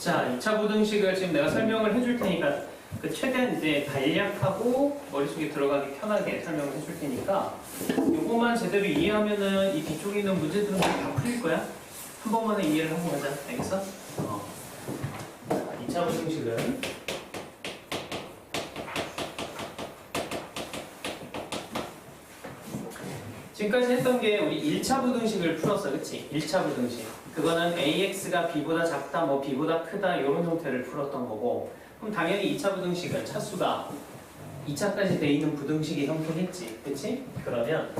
자, 2차 부등식을 지금 내가 설명을 해줄 테니까 최대한 이제 간략하고 머릿속에 들어가기 편하게 설명을 해줄 테니까 요거만 제대로 이해하면은 이 뒤쪽에 있는 문제들은 다 풀릴 거야. 한 번만에 이해를 하고 가자. 알겠어? 자, 2차 부등식은 지금까지 했던 게 우리 1차 부등식을 풀었어. 그치? 1차 부등식. 그거는 AX가 B보다 작다, 뭐 B보다 크다 이런 형태를 풀었던 거고, 그럼 당연히 2차 부등식은 차수가 2차까지 돼 있는 부등식이 형성했지. 그치? 그러면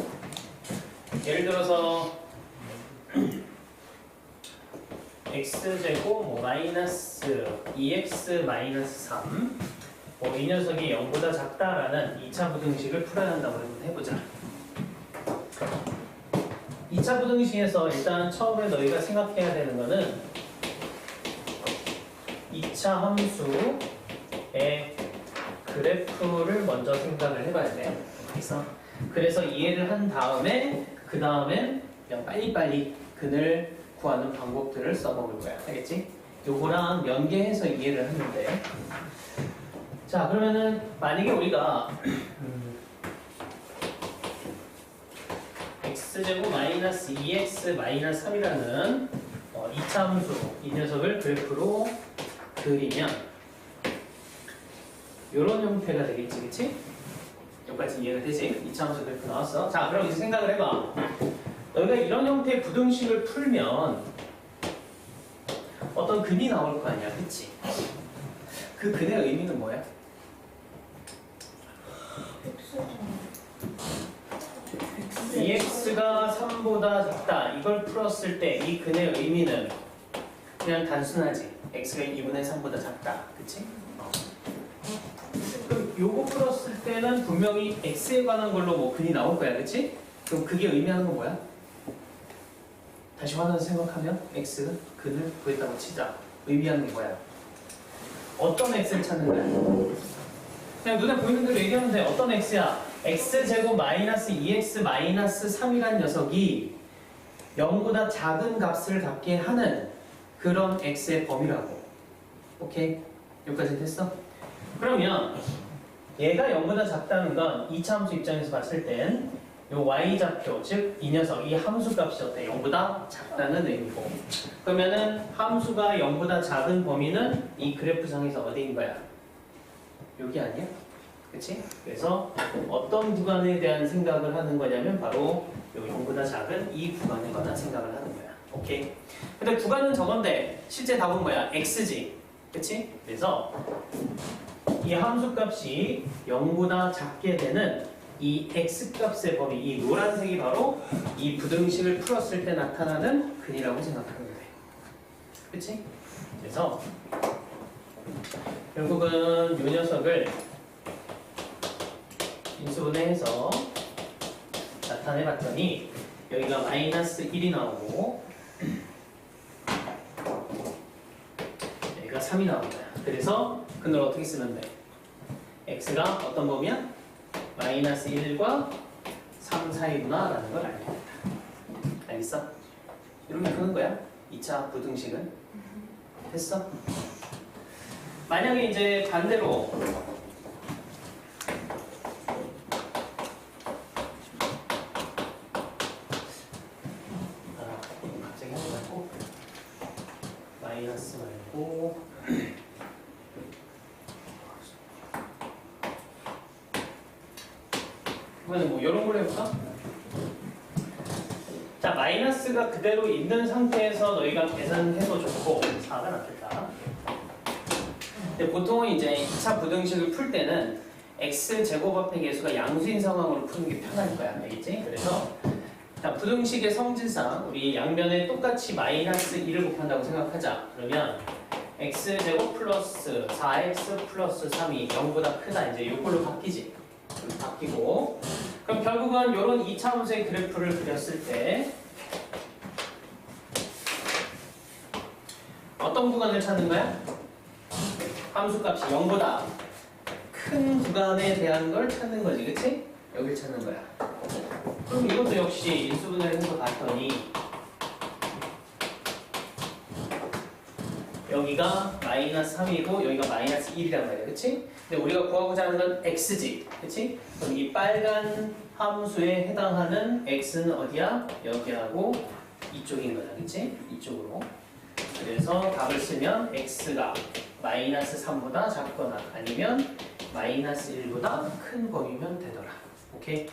예를 들어서 x제곱 뭐 마이너스 2x 마이너스 3 뭐 이 녀석이 0보다 작다라는 2차 부등식을 풀어야 한다고 해보자. 2차 부등식에서 일단 처음에 너희가 생각해야 되는 거는 2차 함수의 그래프를 먼저 생각을 해봐야 돼. 그래서 이해를 한 다음에 그 다음엔 그냥 빨리빨리 근을 구하는 방법들을 써먹을 거야. 알겠지? 요거랑 연계해서 이해를 하는데, 자 그러면은 만약에 우리가 x제곱 마이너스 2x 마이너스 3이라는 2차 함수 이 녀석을 그래프로 그리면 이런 형태가 되겠지, 그치? 여기까지 이해가 되지? 2차 함수 그래프 나왔어. 자 그럼 이제 생각을 해봐. 너희가 이런 형태의 부등식을 풀면 어떤 근이 나올 거 아니야, 그치? 그 근의 의미는 뭐야? EX가 3보다 작다. 이걸 풀었을 때 이 근의 의미는 그냥 단순하지. X가 2분의 3보다 작다. 그치? 그럼 요거 풀었을 때는 분명히 X에 관한 걸로 뭐 근이 나올 거야. 그치? 그럼 그게 의미하는 건 뭐야? 다시 화나서 생각하면 X 근을 구했다고 치자. 의미하는 게 뭐야? 어떤 X를 찾는 거야? 그냥 눈에 보이는 대로 얘기하면 돼. 어떤 X야? X제곱 마이너스 2X 마이너스 3이란 녀석이 0보다 작은 값을 갖게 하는 그런 X의 범위라고. 오케이? 여기까지 됐어? 그러면 얘가 0보다 작다는 건 2차 함수 입장에서 봤을 땐 요 Y좌표, 즉 이 녀석, 이 함수 값이 어때? 0보다 작다는 의미고, 그러면은 함수가 0보다 작은 범위는 이 그래프상에서 어디인 거야? 여기 아니야? 그치? 그래서 어떤 구간에 대한 생각을 하는 거냐면 바로 요 0보다 작은 이 구간에 관한 생각을 하는 거야. 오케이? 근데 구간은 저건데 실제 답은 뭐야? X지. 그치? 그래서 이 함수 값이 0보다 작게 되는 이 X값의 범위, 이 노란색이 바로 이 부등식을 풀었을 때 나타나는 근이라고 생각하면 돼. 그치? 그래서 결국은 이 녀석을 인수분해해서 나타내봤더니 여기가 마이너스 1이 나오고 여기가 3이 나온 거야. 그래서 근을 어떻게 쓰면 돼? X가 어떤 범위야? 마이너스 1과 3 사이구나 라는 걸 알게 된다. 알겠어? 이렇게 푸는 거야. 2차 부등식은. 됐어? 만약에 이제 반대로 갑자기 하지 말고 마이너스 말고 이번에 뭐 이런 걸 해볼까? 자, 마이너스가 그대로 있는 상태에서 너희가 계산해도 좋고 4가 낫겠다. 근데 보통은 이제 2차 부등식을 풀 때는 x제곱 앞의 개수가 양수인 상황으로 푸는 게 편할 거야. 알겠지? 그래서 자, 부등식의 성질상 우리 양변에 똑같이 마이너스 1을 곱한다고 생각하자. 그러면 x제곱 플러스 4x 플러스 3이 0보다 크다. 이제 이걸로 바뀌지. 바뀌고, 그럼 결국은 이런 2차 함수의 그래프를 그렸을 때 어떤 구간을 찾는 거야? 함수값이 0보다 큰 구간에 대한 걸 찾는 거지, 그치? 여길 찾는 거야. 그럼 이것도 역시 인수분해를 해서 봤더니 여기가 마이너스 3이고 여기가 마이너스 1이란 말이야. 그치? 근데 우리가 구하고자 하는 건 x지. 그치? 그럼 이 빨간 함수에 해당하는 x는 어디야? 여기하고 이쪽인 거야. 그치? 이쪽으로. 그래서 답을 쓰면 x가 마이너스 3보다 작거나 아니면 마이너스 1보다 큰 범위면 되더라. 오케이?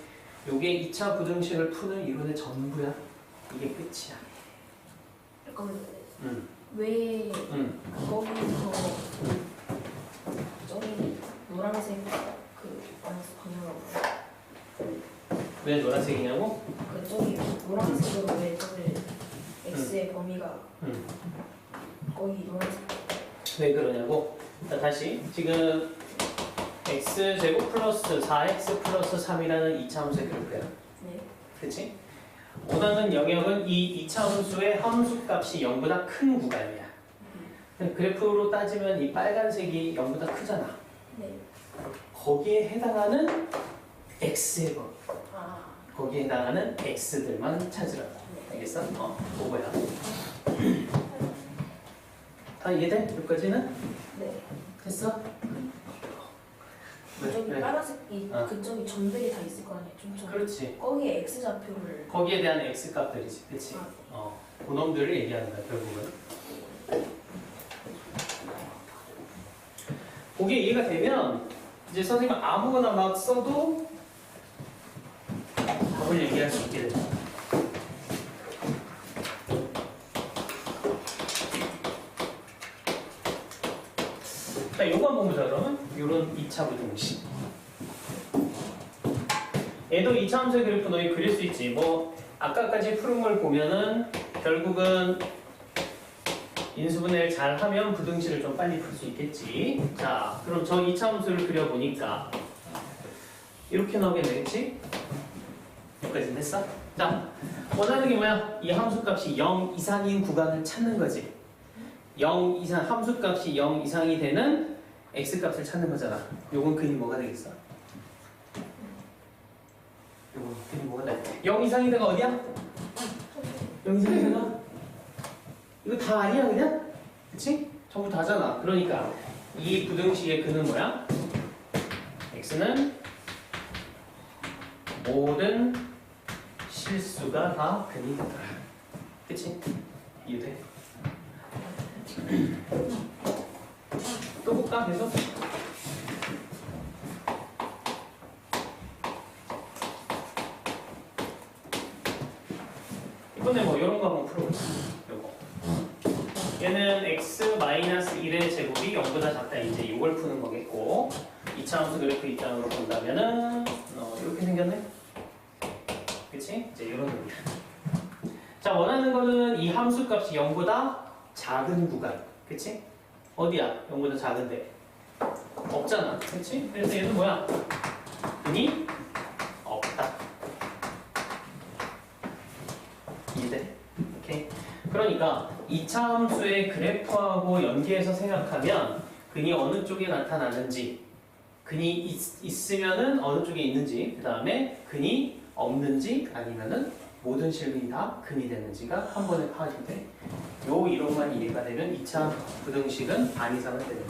요게 2차 부등식을 푸는 이론의 전부야. 이게 끝이야. 잠깐만요. 응. 왜 응. 거기서 저기 노란색 그 방향으로 왜 노란색이냐고? 그 저기 노란색으로 왜 저기 x의 범위가 응. 거기 노란색 왜 그러냐고? 자, 다시 지금 x제곱 플러스 4x 플러스 3이라는 2차 함수의 그래프야. 네. 그치? 원하는 영역은 이 2차 함수의 함수값이 0보다 큰 구간이야. 그래프로 따지면 이 빨간색이 0보다 크잖아. 네. 거기에 해당하는 x의 범위. 아. 거기에 해당하는 x들만 찾으라고. 알겠어? 그거야. 다 이해돼? 여기까지는? 네. 됐어? 저기 왜? 파란색이 어. 그쪽이 점들이 다 있을 거 아니에요. 좀 그렇지. 거기에 x 좌표를 거기에 대한 x 값들이지. 그치? 아, 그놈들을 얘기하는 거야, 결국은. 그게 이해가 되면 이제 선생님 아무거나 막 써도 답을 얘기할 수 있게 됩니다. 자, 요거 한번 보자, 그러면. 요런 2차 부등식. 얘도 2차 함수의 그래프 너희 그릴 수 있지. 뭐, 아까까지 푸른 걸 보면은 결국은 인수분해를 잘 하면 부등식을 좀 빨리 풀 수 있겠지. 자, 그럼 저 2차 함수를 그려보니까 이렇게 나오게 되겠지? 여기까지 됐어? 자, 원하는 게 뭐야? 이 함수값이 0 이상인 구간을 찾는 거지. 0 이상, 함수값이 0 이상이 되는 x값을 찾는 거잖아. 요건 그림 뭐가 되겠어? 요건 그림 뭐가 돼? 0 이상인 데가 어디야? 0 이상인 데가? 이거 다 아니야 그냥? 그치? 전부 다잖아. 그러니까 이 부등식의 근은 뭐야? x는 모든 실수가 다 근이 되더라. 그치? 이해돼? 또 볼까? 계속? 이번에 뭐 이런 거 한번 풀어볼까? 요거. 얘는 x-1의 제곱이 0보다 작다. 이제 이걸 푸는 거겠고 2차 함수 그래프 입장으로 본다면은 이렇게 생겼네? 그치? 이제 이런 놈이야. 자, 원하는 거는 이 함수 값이 0보다 작은 구간. 그치? 어디야? 0보다 작은데. 없잖아. 그치? 그래서 얘는 뭐야? 근이 없다. 이해돼? 오케이. 그러니까 2차 함수의 그래프하고 연계해서 생각하면 근이 어느 쪽에 나타나는지, 근이 있으면은 어느 쪽에 있는지, 그 다음에 근이 없는지 아니면은 모든 실근이 다 근이 되는지가 한 번에 파악이 돼. 요 이론만 이해가 되면 2차 부등식은 반 이상은 되는.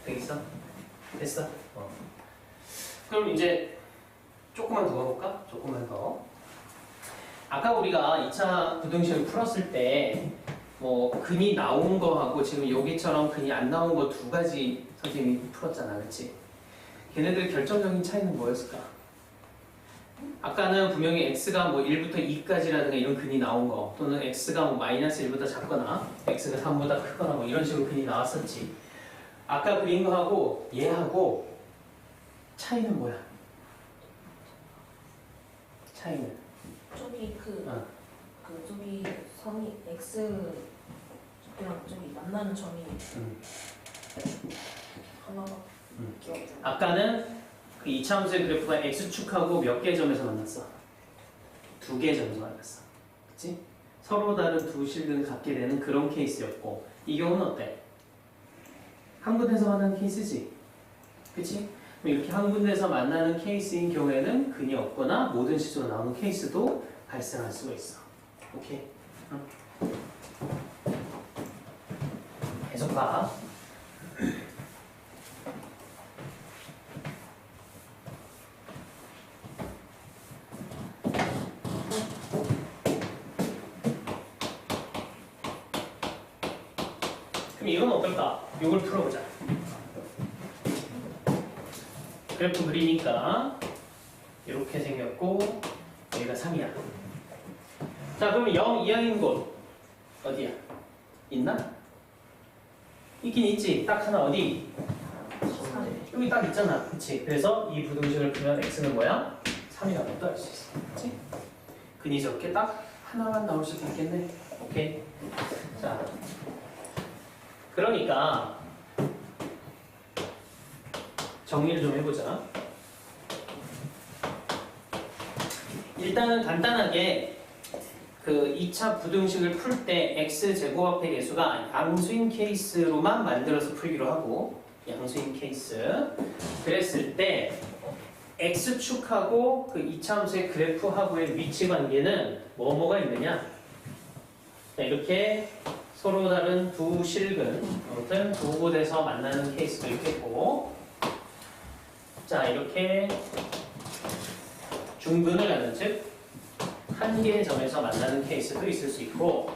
되겠어? 됐어? 그럼 이제 조금만 더 가볼까? 조금만 더. 아까 우리가 2차 부등식을 풀었을 때 뭐 근이 나온 거하고 지금 여기처럼 근이 안 나온 거 두 가지 선생님이 풀었잖아. 그치? 걔네들 결정적인 차이는 뭐였을까? 아까는 분명히 x가 뭐 1부터 2까지라든가 이런 근이 나온 거, 또는 x가 뭐 마이너스 1보다 작거나 x가 3보다 크거나 뭐 이런 식으로 근이 나왔었지. 아까 그린 거하고 얘하고 차이는 뭐야? 차이는? 저기 어. 저기 선이 x랑 저기 만나는 점이 하나가 기억. 아까는 그 2차 함수의 그래프가 x축하고 몇 개의 점에서 만났어? 2개의 점에서 만났어. 그치? 서로 다른 두 실근을 갖게 되는 그런 케이스였고, 이 경우는 어때? 한 군데서 만나는 케이스지? 그치? 그럼 이렇게 한 군데서 만나는 케이스인 경우에는 근이 없거나 모든 실수가 나오는 케이스도 발생할 수가 있어. 오케이? 응. 계속 봐. 그럼 이건 어떨까? 이걸 풀어보자. 그래프 그리니까 이렇게 생겼고 여기가 3이야. 자, 그럼 0 이하인 곳 어디야? 있나? 있긴 있지. 딱 하나 어디? 여기 딱 있잖아. 그치? 그래서 이 부등식을 풀면 x는 뭐야? 3이라고 또 알 수 있어. 그치? 근이 적게 딱 하나만 나올 수도 있겠네. 오케이? 자, 그러니까 정리를 좀 해보자. 일단은 간단하게 그 2차 부등식을 풀 때 x제곱합의 개수가 양수인 케이스로만 만들어서 풀기로 하고, 양수인 케이스 그랬을 때 x축하고 그 이차함수의 그래프하고의 위치 관계는 뭐가 있느냐? 자, 이렇게 서로 다른 두 실근, 아무튼 두 곳에서 만나는 케이스도 있겠고, 자, 이렇게 중근을 하는, 즉 한 개의 점에서 만나는 케이스도 있을 수 있고,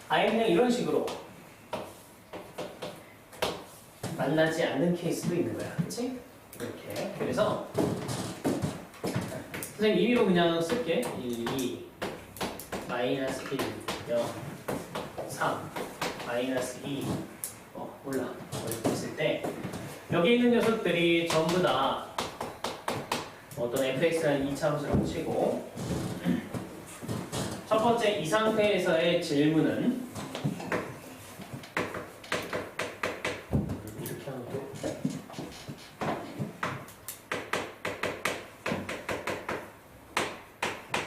아예 그냥 이런 식으로 만나지 않는 케이스도 있는 거야. 그치? 이렇게. 그래서 선생님 임의로 그냥 쓸게. 1, 2, 마이너스 1, 0, 3, 마이너스 2, 몰라. 이렇게 했을 때 여기 있는 녀석들이 전부 다 어떤 fx라는 2차 함수를 치고, 첫 번째 이 상태에서의 질문은 이렇게 하면 돼.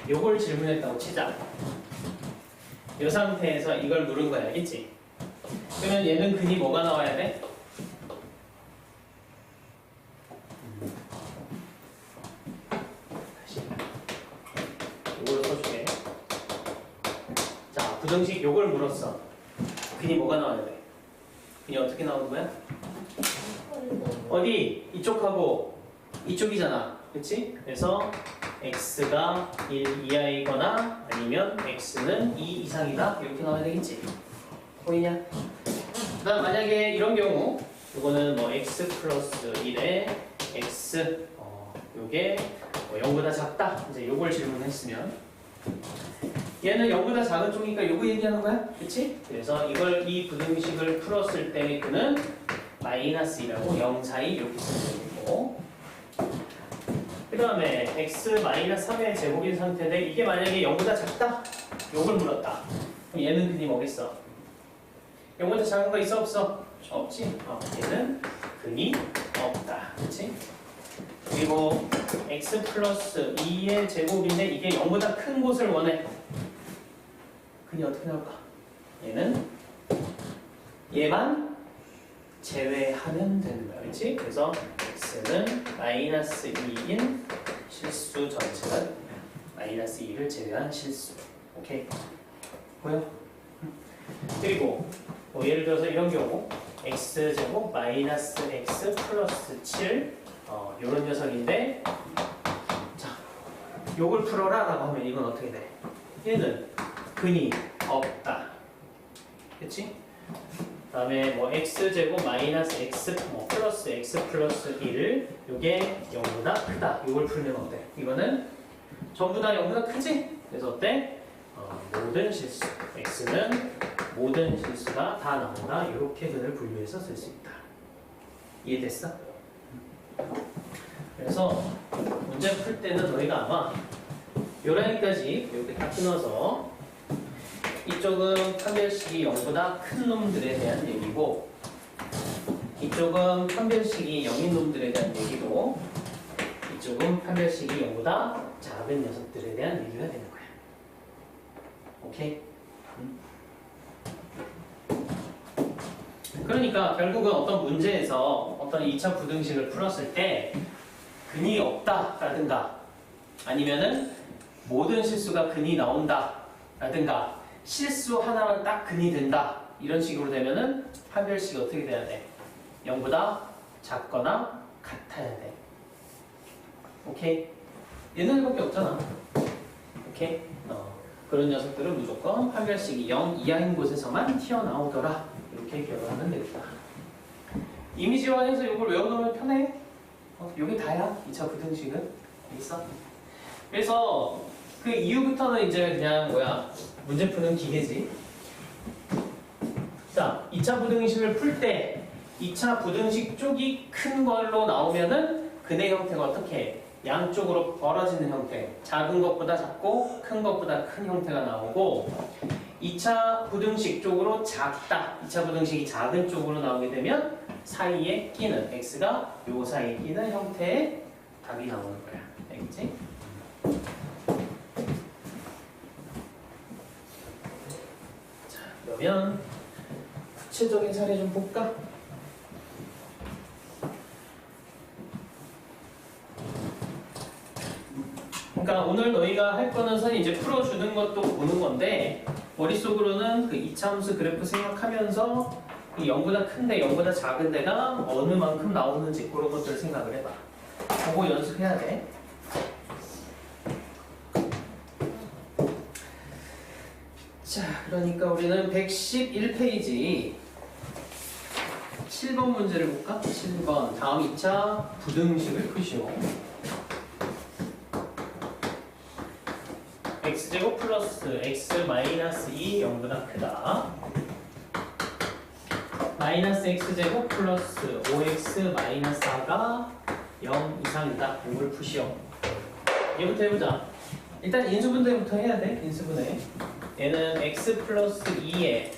요걸 질문했다고 치자. 이 상태에서 이걸 물은 거야, 알겠지? 그러면 얘는 근이 뭐가 나와야 돼? 다시 이걸로 써줄게. 자, 부등식 요걸 물었어. 근이 뭐가 나와야 돼? 근이 어떻게 나오는 거야? 어디? 이쪽하고 이쪽이잖아. 그치? 그래서 x가 1 이하이거나 아니면 x는 2 이상이다. 이렇게 나와야 되겠지? 보이냐? 그 다음 만약에 이런 경우 이거는 뭐 x 플러스 1에 x 요게 뭐 0보다 작다. 이제 요걸 질문했으면 얘는 0보다 작은 쪽이니까 요거 얘기하는 거야. 그치? 그래서 이 부등식을 풀었을 때 그는 마이너스 2라고 0 사이 이렇게 쓰면 되고, 그 다음에 x 마이너스 3의 제곱인 상태인데 이게 만약에 0보다 작다? 요걸 물었다. 그럼 얘는 근이 뭐겠어? 0보다 작은 거 있어 없어? 없지? 얘는 근이 없다. 그치? 그리고 x 플러스 2의 제곱인데 이게 0보다 큰 곳을 원해. 근이 어떻게 나올까? 얘는 얘만 제외하면 되는 거야. 그치? 그래서 x는 마이너스 2인 실수 전체가 마이너스 2를 제외한 실수. 오케이? 보여? 그리고 뭐 예를 들어서 이런 경우 x제곱 마이너스 x 플러스 7 요런 녀석인데, 자, 요걸 풀어라 라고 하면 이건 어떻게 돼? 얘는 근이 없다. 그치? 그 다음에 뭐 x제곱 마이너스 x 플러스 x 플러스 1 요게 0보다 크다. 요걸 풀면 어때? 이거는 전부 다 0보다 크지? 그래서 어때? 모든 실수 x는 모든 실수가 다 나온다. 이렇게 근을 분류해서 쓸 수 있다. 이해됐어? 그래서 문제 풀 때는 너희가 아마 요 라인까지 이렇게 딱 끊어서 이쪽은 판별식이 0보다 큰 놈들에 대한 얘기고, 이쪽은 판별식이 0인 놈들에 대한 얘기고, 이쪽은 판별식이 0보다 작은 녀석들에 대한 얘기가 되는 거야. 오케이? 그러니까 결국은 어떤 문제에서 어떤 2차 부등식을 풀었을 때 근이 없다라든가 아니면은 모든 실수가 근이 나온다라든가 실수 하나만 딱 근이 된다. 이런 식으로 되면은 판별식이 어떻게 돼야 돼? 0보다 작거나 같아야 돼. 오케이? 얘네들밖에 없잖아. 오케이? 그런 녀석들은 무조건 판별식이 0 이하인 곳에서만 튀어나오더라. 이렇게 기억을 하면 되겠다. 이미지화해서 이걸 외워놓으면 편해. 요게 다야. 2차 부등식은. 알겠어? 그래서 그 이후부터는 이제 그냥 문제 푸는 기계지. 자, 2차 부등식을 풀 때 2차 부등식 쪽이 큰 걸로 나오면은 근의 형태가 어떻게 해? 양쪽으로 벌어지는 형태. 작은 것보다 작고 큰 것보다 큰 형태가 나오고 2차 부등식 쪽으로 작다. 2차 부등식이 작은 쪽으로 나오게 되면 사이에 끼는 x가 요 사이에 끼는 형태의 답이 나오는 거야. 알겠지? 자, 그러면 구체적인 사례 좀 볼까? 그러니까 오늘 너희가 할 거는 선이 이제 풀어주는 것도 보는 건데 머릿속으로는 그 이차함수 그래프 생각하면서 그 0보다 큰데 0보다 작은 데가 어느 만큼 나오는지 그런 것들 생각을 해봐. 그거 연습해야 돼. 자, 그러니까 우리는 111페이지 7번 문제를 볼까? 7번 다음 2차 부등식을 푸시오. x제곱 플러스 x 마이너스 2 0보다 크다. 마이너스 x제곱 플러스 5x 마이너스 4가 0 이상이다. 이걸 푸시오. 얘부터 해보자. 일단 인수분해부터 해야 돼. 인수분해. 얘는 x 플러스 2에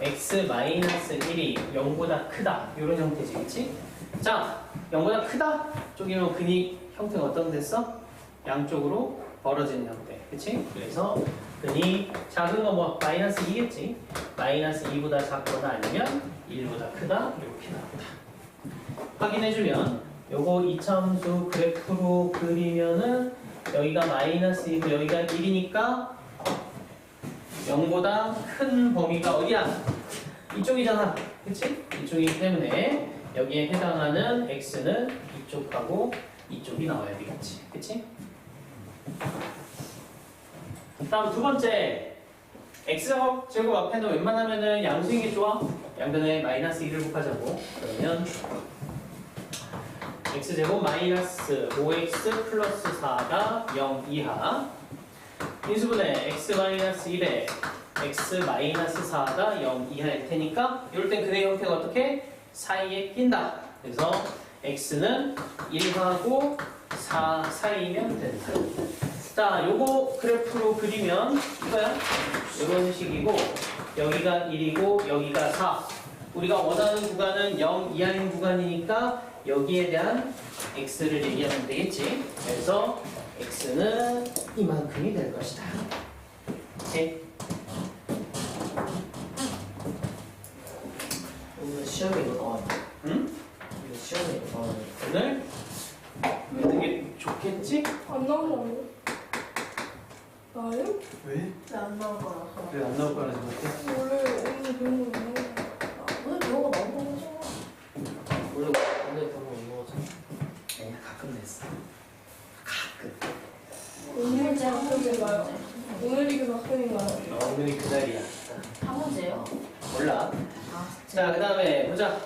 x 마이너스 1이 0보다 크다. 이런 형태지, 그치? 자, 0보다 크다? 쪽이면 근이 형태가 어떤 됐어? 양쪽으로 벌어지는 형태. 그치? 그래서 근이 작은 거 뭐 마이너스 2겠지? 마이너스 2보다 작거나 아니면 1보다 크다. 이렇게 나온다. 확인해주면 요거 이차함수 그래프로 그리면은 여기가 마이너스 2고 여기가 1이니까 0보다 큰 범위가 어디야? 이쪽이잖아. 그치? 이쪽이기 때문에 여기에 해당하는 x는 이쪽하고 이쪽이 나와야 되겠지. 그치? 다음 두 번째 x제곱 앞에는 웬만하면은 양수인 게 좋아. 양변에 마이너스 1을 곱하자고. 그러면 x제곱 마이너스 5x 플러스 4가 0 이하. 인수분해 x 마이너스 1에 x 마이너스 4가 0 이하일 테니까 이럴 땐 근의 형태가 어떻게? 사이에 낀다. 그래서 x는 1하고 4 사이면 된다. 자, 요거 그래프로 그리면 이거야. 이런 식이고 여기가 1이고 여기가 4. 우리가 원하는 구간은 0 이하인 구간이니까 여기에 대한 x를 얘기하면 되겠지. 그래서 x는 이만큼이 될 것이다. 오케이? 오늘 시험에 이거 나와요. 응? 오늘 시험에 이거 나와요. 오늘 듣는 게 좋겠지? 안 나오는데? 나요? 왜? 왜안 나올 거라서. 왜 안 나올 거라 생각해? 원래 오늘 배운 거 있나? 오늘 배우가 나온 거잖아. 원래 배우가 있는 거잖아. 아니야, 가끔 냈어. 가끔. 오늘 이게 학생인가요? 오늘 이게 학생인가요? 오늘이 그날이야. 한 문제요? 몰라. 아, 자, 그 다음에 보자.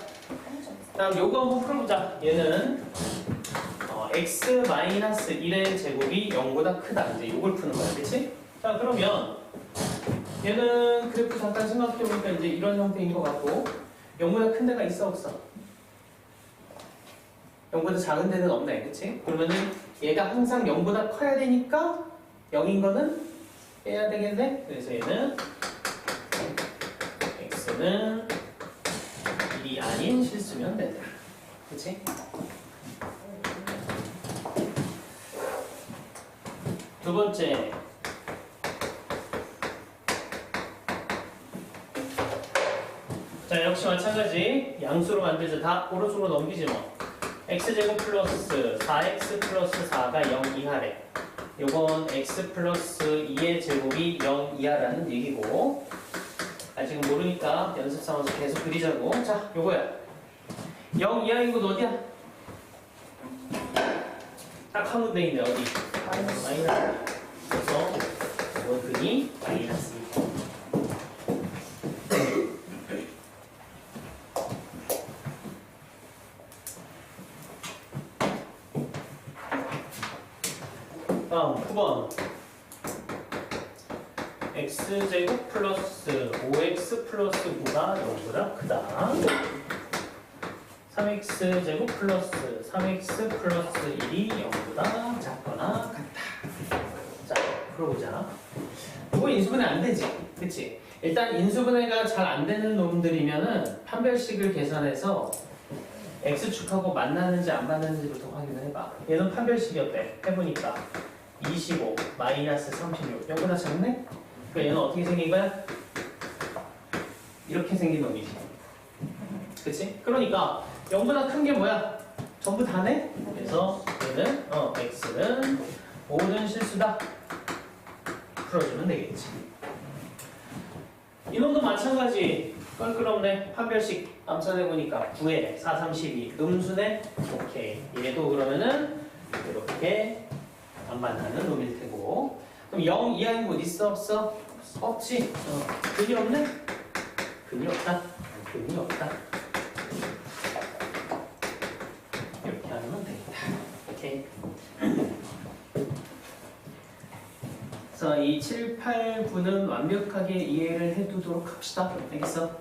다음 요거 한번 풀어보자. 얘는 x-1의 제곱이 0보다 크다. 이제 요걸 푸는 거야. 그치? 자, 그러면 얘는 그래프 잠깐 생각해보니까 이제 이런 형태인 것 같고 0보다 큰 데가 있어 없어? 0보다 작은 데는 없네. 그치? 그러면은 얘가 항상 0보다 커야 되니까 0인 거는 빼야 되겠네? 그래서 얘는 x는 1이 아닌 실수면 된다. 그치? 두 번째 자, 역시 마찬가지 양수로 만들자. 다 오른쪽으로 넘기지 뭐. x제곱 플러스 4x 플러스 4가 0 이하래. 요건 x 플러스 2의 제곱이 0 이하라는 얘기고 아직은 모르니까 연습 삼아서 계속 그리자고. 자, 요거야. 0 이하인 곳 어디야? 딱 한 군데 있네. 어디? 마이너스. 그래서 이건 근이 마이너스 2. 다음 9번 x제곱 플러스 5x 플러스 9가 0보다 크다. 3x제곱 플러스 3x 플러스 1이 0보다 작거나 같다. 자, 풀어보자. 이거 인수분해 안 되지? 그치? 일단 인수분해가 잘 안 되는 놈들이면은 판별식을 계산해서 x축하고 만나는지 안 만나는지부터 확인을 해봐. 얘는 판별식이었대. 해보니까 25 마이너스 36 0보다 작네? 그러니까 얘는 어떻게 생긴 거야? 이렇게 생긴 놈이지. 그치? 그러니까 0보다 큰 게 뭐야? 전부 다네? 그래서 얘는 x는 모든 실수다. 풀어주면 되겠지. 이놈도 마찬가지. 껄끄럽네. 판별식 암산해보니까 9에 4, 32 음수네? 오케이. 얘도 그러면은 이렇게 안 만나는 놈일 테고. 그럼 0 이하인 곳 있어? 없어? 없지? 근이 없네? 근이 없다. 근이 없다. 이렇게 하면 되겠다. 오케이. 그래서 이 7, 8, 9는 완벽하게 이해를 해두도록 합시다. 알겠어?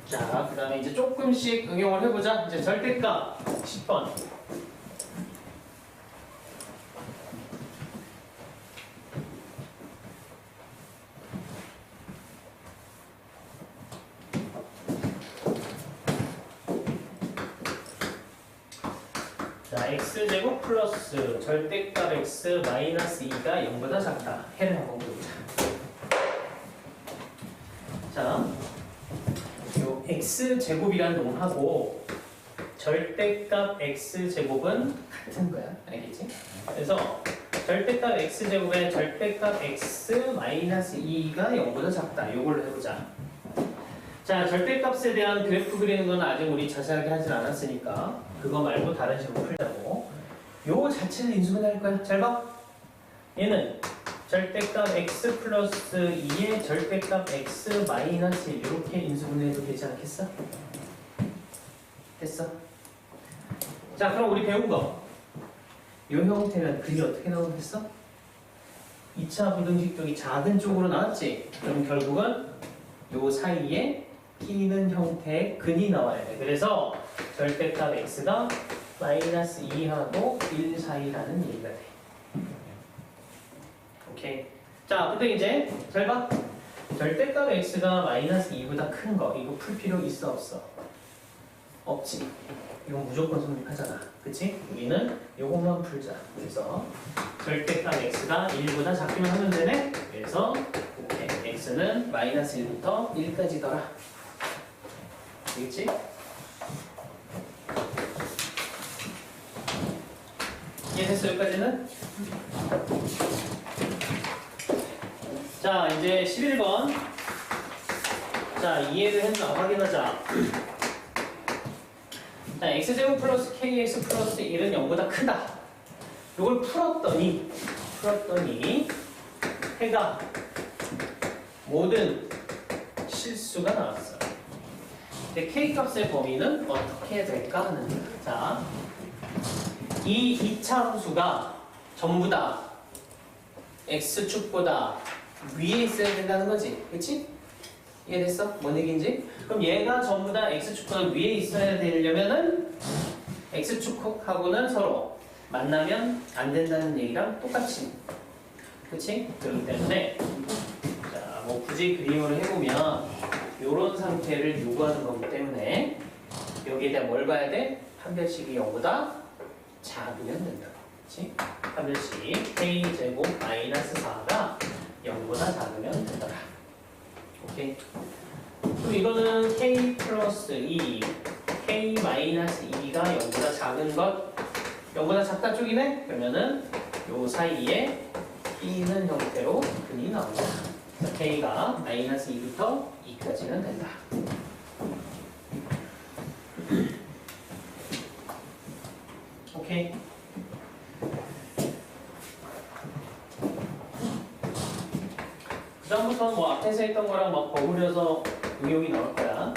자, 그 다음에 이제 조금씩 응용을 해보자. 이제 절대값 10번. 자, x제곱 플러스 절대값 x 마이너스 2가 0보다 작다. 해를 한번 보자. 자, 요 x제곱이라는 놈하고 절대값 x제곱은 같은 거야. 알겠지? 그래서 절대값 x제곱의 절대값 x 마이너스 2가 0보다 작다. 요걸로 해보자. 자, 절대값에 대한 그래프 그리는 건 아직 우리 자세하게 하진 않았으니까 그거 말고 다른 식으로 풀자고. 요 자체는 인수분해 할 거야. 잘 봐. 얘는 절대값 x 플러스 2의 절대값 x 마이너스 1 이렇게 인수분해해도 되지 않겠어? 됐어? 자, 그럼 우리 배운 거. 요 형태면 근이 어떻게 나오겠어? 2차 부등식 쪽이 작은 쪽으로 나왔지? 그럼 결국은 요 사이에 끼는 형태의 근이 나와야 돼. 그래서 절대값 x가 마이너스 2하고 1 사이라는 얘기가 돼. 오케이. 자, 근데 이제 잘 봐. 절대값 x가 마이너스 2보다 큰 거 이거 풀 필요 있어 없어? 없지. 이건 무조건 성립하잖아. 그치? 우리는 요것만 풀자. 그래서 절대값 x가 1보다 작기만 하면 되네. 그래서 오케이. x는 마이너스 1부터 1까지더라. 되겠지? 이해됐어? 여기까지는? 자, 이제 11번. 자, 이해를 했나 확인하자. 자, x제곱 플러스 kx 플러스 1은 0보다 크다. 이걸 풀었더니 해가 모든 실수가 나왔어. 근데 k값의 범위는 어떻게 될까 하는 거야. 자, 이 2차 함수가 전부 다 x축보다 위에 있어야 된다는 거지. 그치? 이해됐어? 뭔 얘기인지? 그럼 얘가 전부 다 x축보다 위에 있어야 되려면은 x축하고는 서로 만나면 안 된다는 얘기랑 똑같이. 그치? 그렇기 때문에 자, 뭐 굳이 그림을 해보면 요런 상태를 요구하는 거기 때문에 여기에 대한 뭘 봐야 돼? 판별식이 0보다 작으면 된다. 그치? 판별식 k제곱 마이너스 4가 0보다 작으면 된다. 오케이. 그럼 이거는 k 플러스 2, k 마이너스 2가 0보다 작은 것 0보다 작다 쪽이네? 그러면은 요 사이에 끼는 형태로 근이 나옵니다. k가 마이너스 2부터 2까지는 된다. 오케이. 그 다음부터는 뭐 앞에서 했던 거랑 막 버무려서 응용이 나올 거야.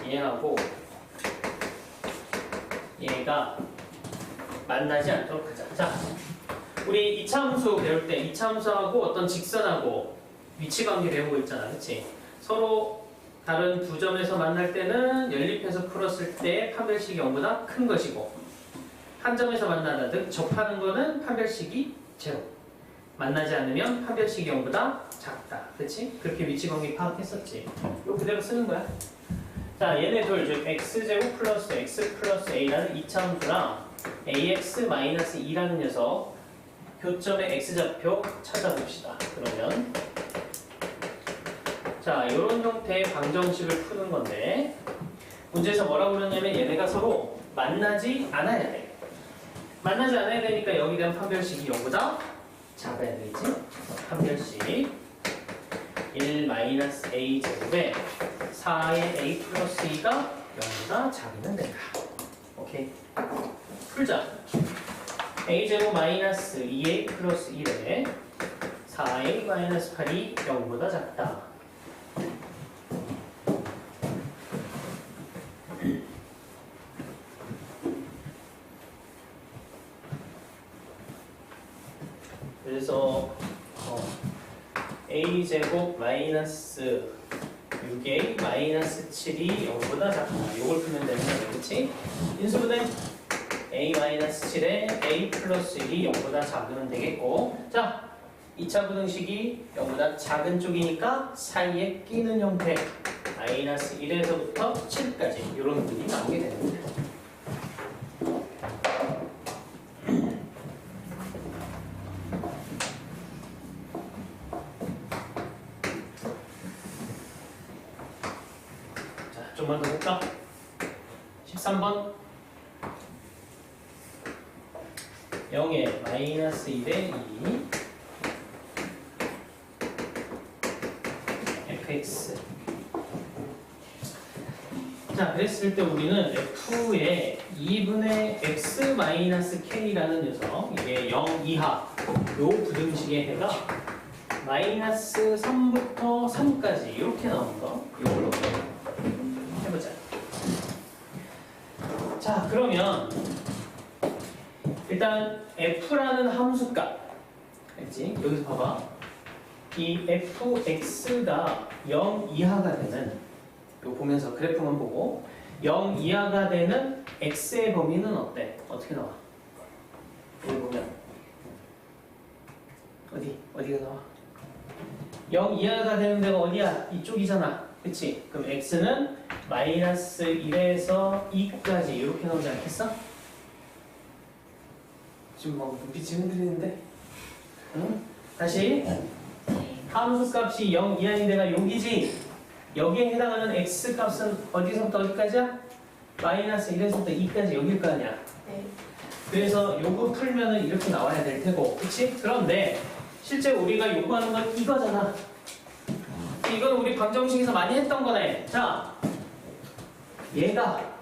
얘하고 얘가 만나지 않도록 하자. 자, 우리 이차함수 배울 때 이차함수하고 어떤 직선하고 위치관계 배우고 있잖아. 그치? 서로 다른 두 점에서 만날 때는 연립해서 풀었을 때 판별식이 0보다 큰 것이고 한 점에서 만나다 즉 접하는 거는 판별식이 0. 만나지 않으면 판별식이 0보다 작다. 그치? 그렇게 위치관계 파악했었지. 이거 그대로 쓰는 거야. 자, 얘네 둘, 즉 x제곱 플러스 x 플러스 a라는 이차함수랑 ax-2라는 녀석 교점의 x좌표 찾아봅시다. 그러면 자, 이런 형태의 방정식을 푸는 건데 문제에서 뭐라고 그러냐면 얘네가 서로 만나지 않아야 돼. 만나지 않아야 되니까 여기에 대한 판별식이 0보다 작아야 되겠지? 판별식 1-a 제곱에 4의 a 플러스 2가 0보다 작으면 된다. 오케이. 풀자. a 제곱 마이너스 2a 플러스 1에 4a 마이너스 8이 0보다 작다. 그래서 a 제곱 마이너스 6a 마이너스 7이 0보다 작다. 이걸 풀면 되는 거야, 그렇지? 인수분해 a 마이너스 7에 a 플러스 1이 0보다 작으면 되겠고, 자, 2차 부등식이 0보다 작은 쪽이니까 사이에 끼는 형태 마이너스 1에서부터 7까지 이런 분이 나오게 되는 거야. 좀만 더 볼까? 13번 0에 마이너스 2대 2 fx. 자, 그랬을 때 우리는 f의 2분의 x 마이너스 k라는 녀석, 이게 0 이하 요 부등식의 해가 마이너스 3부터 3까지 이렇게 나오는 거, 이걸로 해보자. 자, 그러면 일단 f라는 함수값, 알지? 여기서 봐봐. 이 fx가 0 이하가 되는, 이거 보면서 그래프만 보고 0 이하가 되는 x의 범위는 어때? 어떻게 나와? 여기 보면 어디가 나와? 0 이하가 되는 데가 어디야? 이쪽이잖아. 그치? 그럼 x는 마이너스 1에서 2까지 이렇게 나오지 않겠어? 지금 막 눈빛이 흔들리는데? 응? 다시 함수 값이 0 이하인 데가 여기지? 여기에 해당하는 x 값은 어디서부터 어디까지야? 마이너스 1에서부터 2까지 여길 거 아니야? 네. 그래서 요거 풀면은 이렇게 나와야 될 테고, 그치? 그런데 실제 우리가 요구하는 건 이거잖아. 이건 우리 방정식에서 많이 했던 거네. 자, 얘가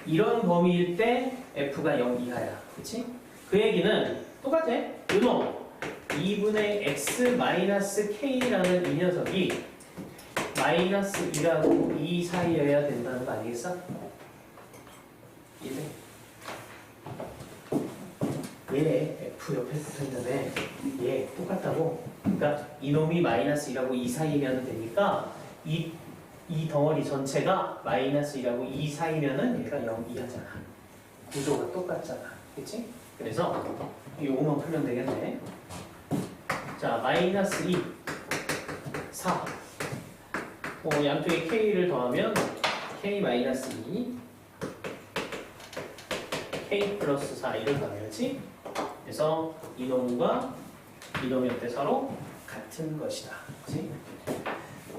이런 범위일 때 f가 0 이하야. 그치? 그 얘기는 똑같아. 요놈 2분의 x 마이너스 k라는 이 녀석이 마이너스 2하고 2 사이여야 된다는 거 아니겠어? 이래. 얘 f 옆에 붙어있는데 얘 똑같다고. 그러니까 이놈이 마이너스 1하고 2 사이면 되니까 이 덩어리 전체가 마이너스 1하고 2 사이면은 얘가 0 이하잖아. 구조가 똑같잖아. 그치? 그래서 요거만 풀면 되겠네. 자, 마이너스 2 4 양쪽에 k를 더하면 k 마이너스 2 k 플러스 4 이를 더하면지. 그래서 이놈과 이놈이 어때? 서로 같은 것이다. 그치?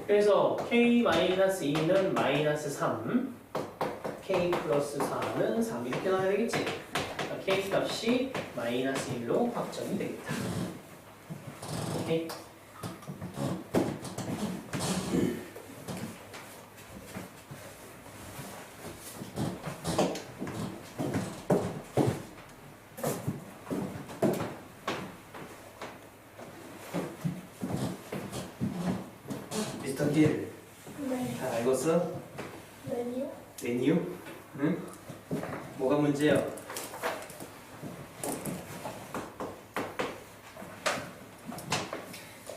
그래서 k 마이너스 2는 마이너스 3, k 플러스 4는 3 이렇게 나와야 되겠지? 그러니까 k 값이 마이너스 1로 확정이 되겠다. 오케이? 미스터 길, 네. 잘 알겠어? 메뉴? 메뉴? 응? 뭐가 문제야?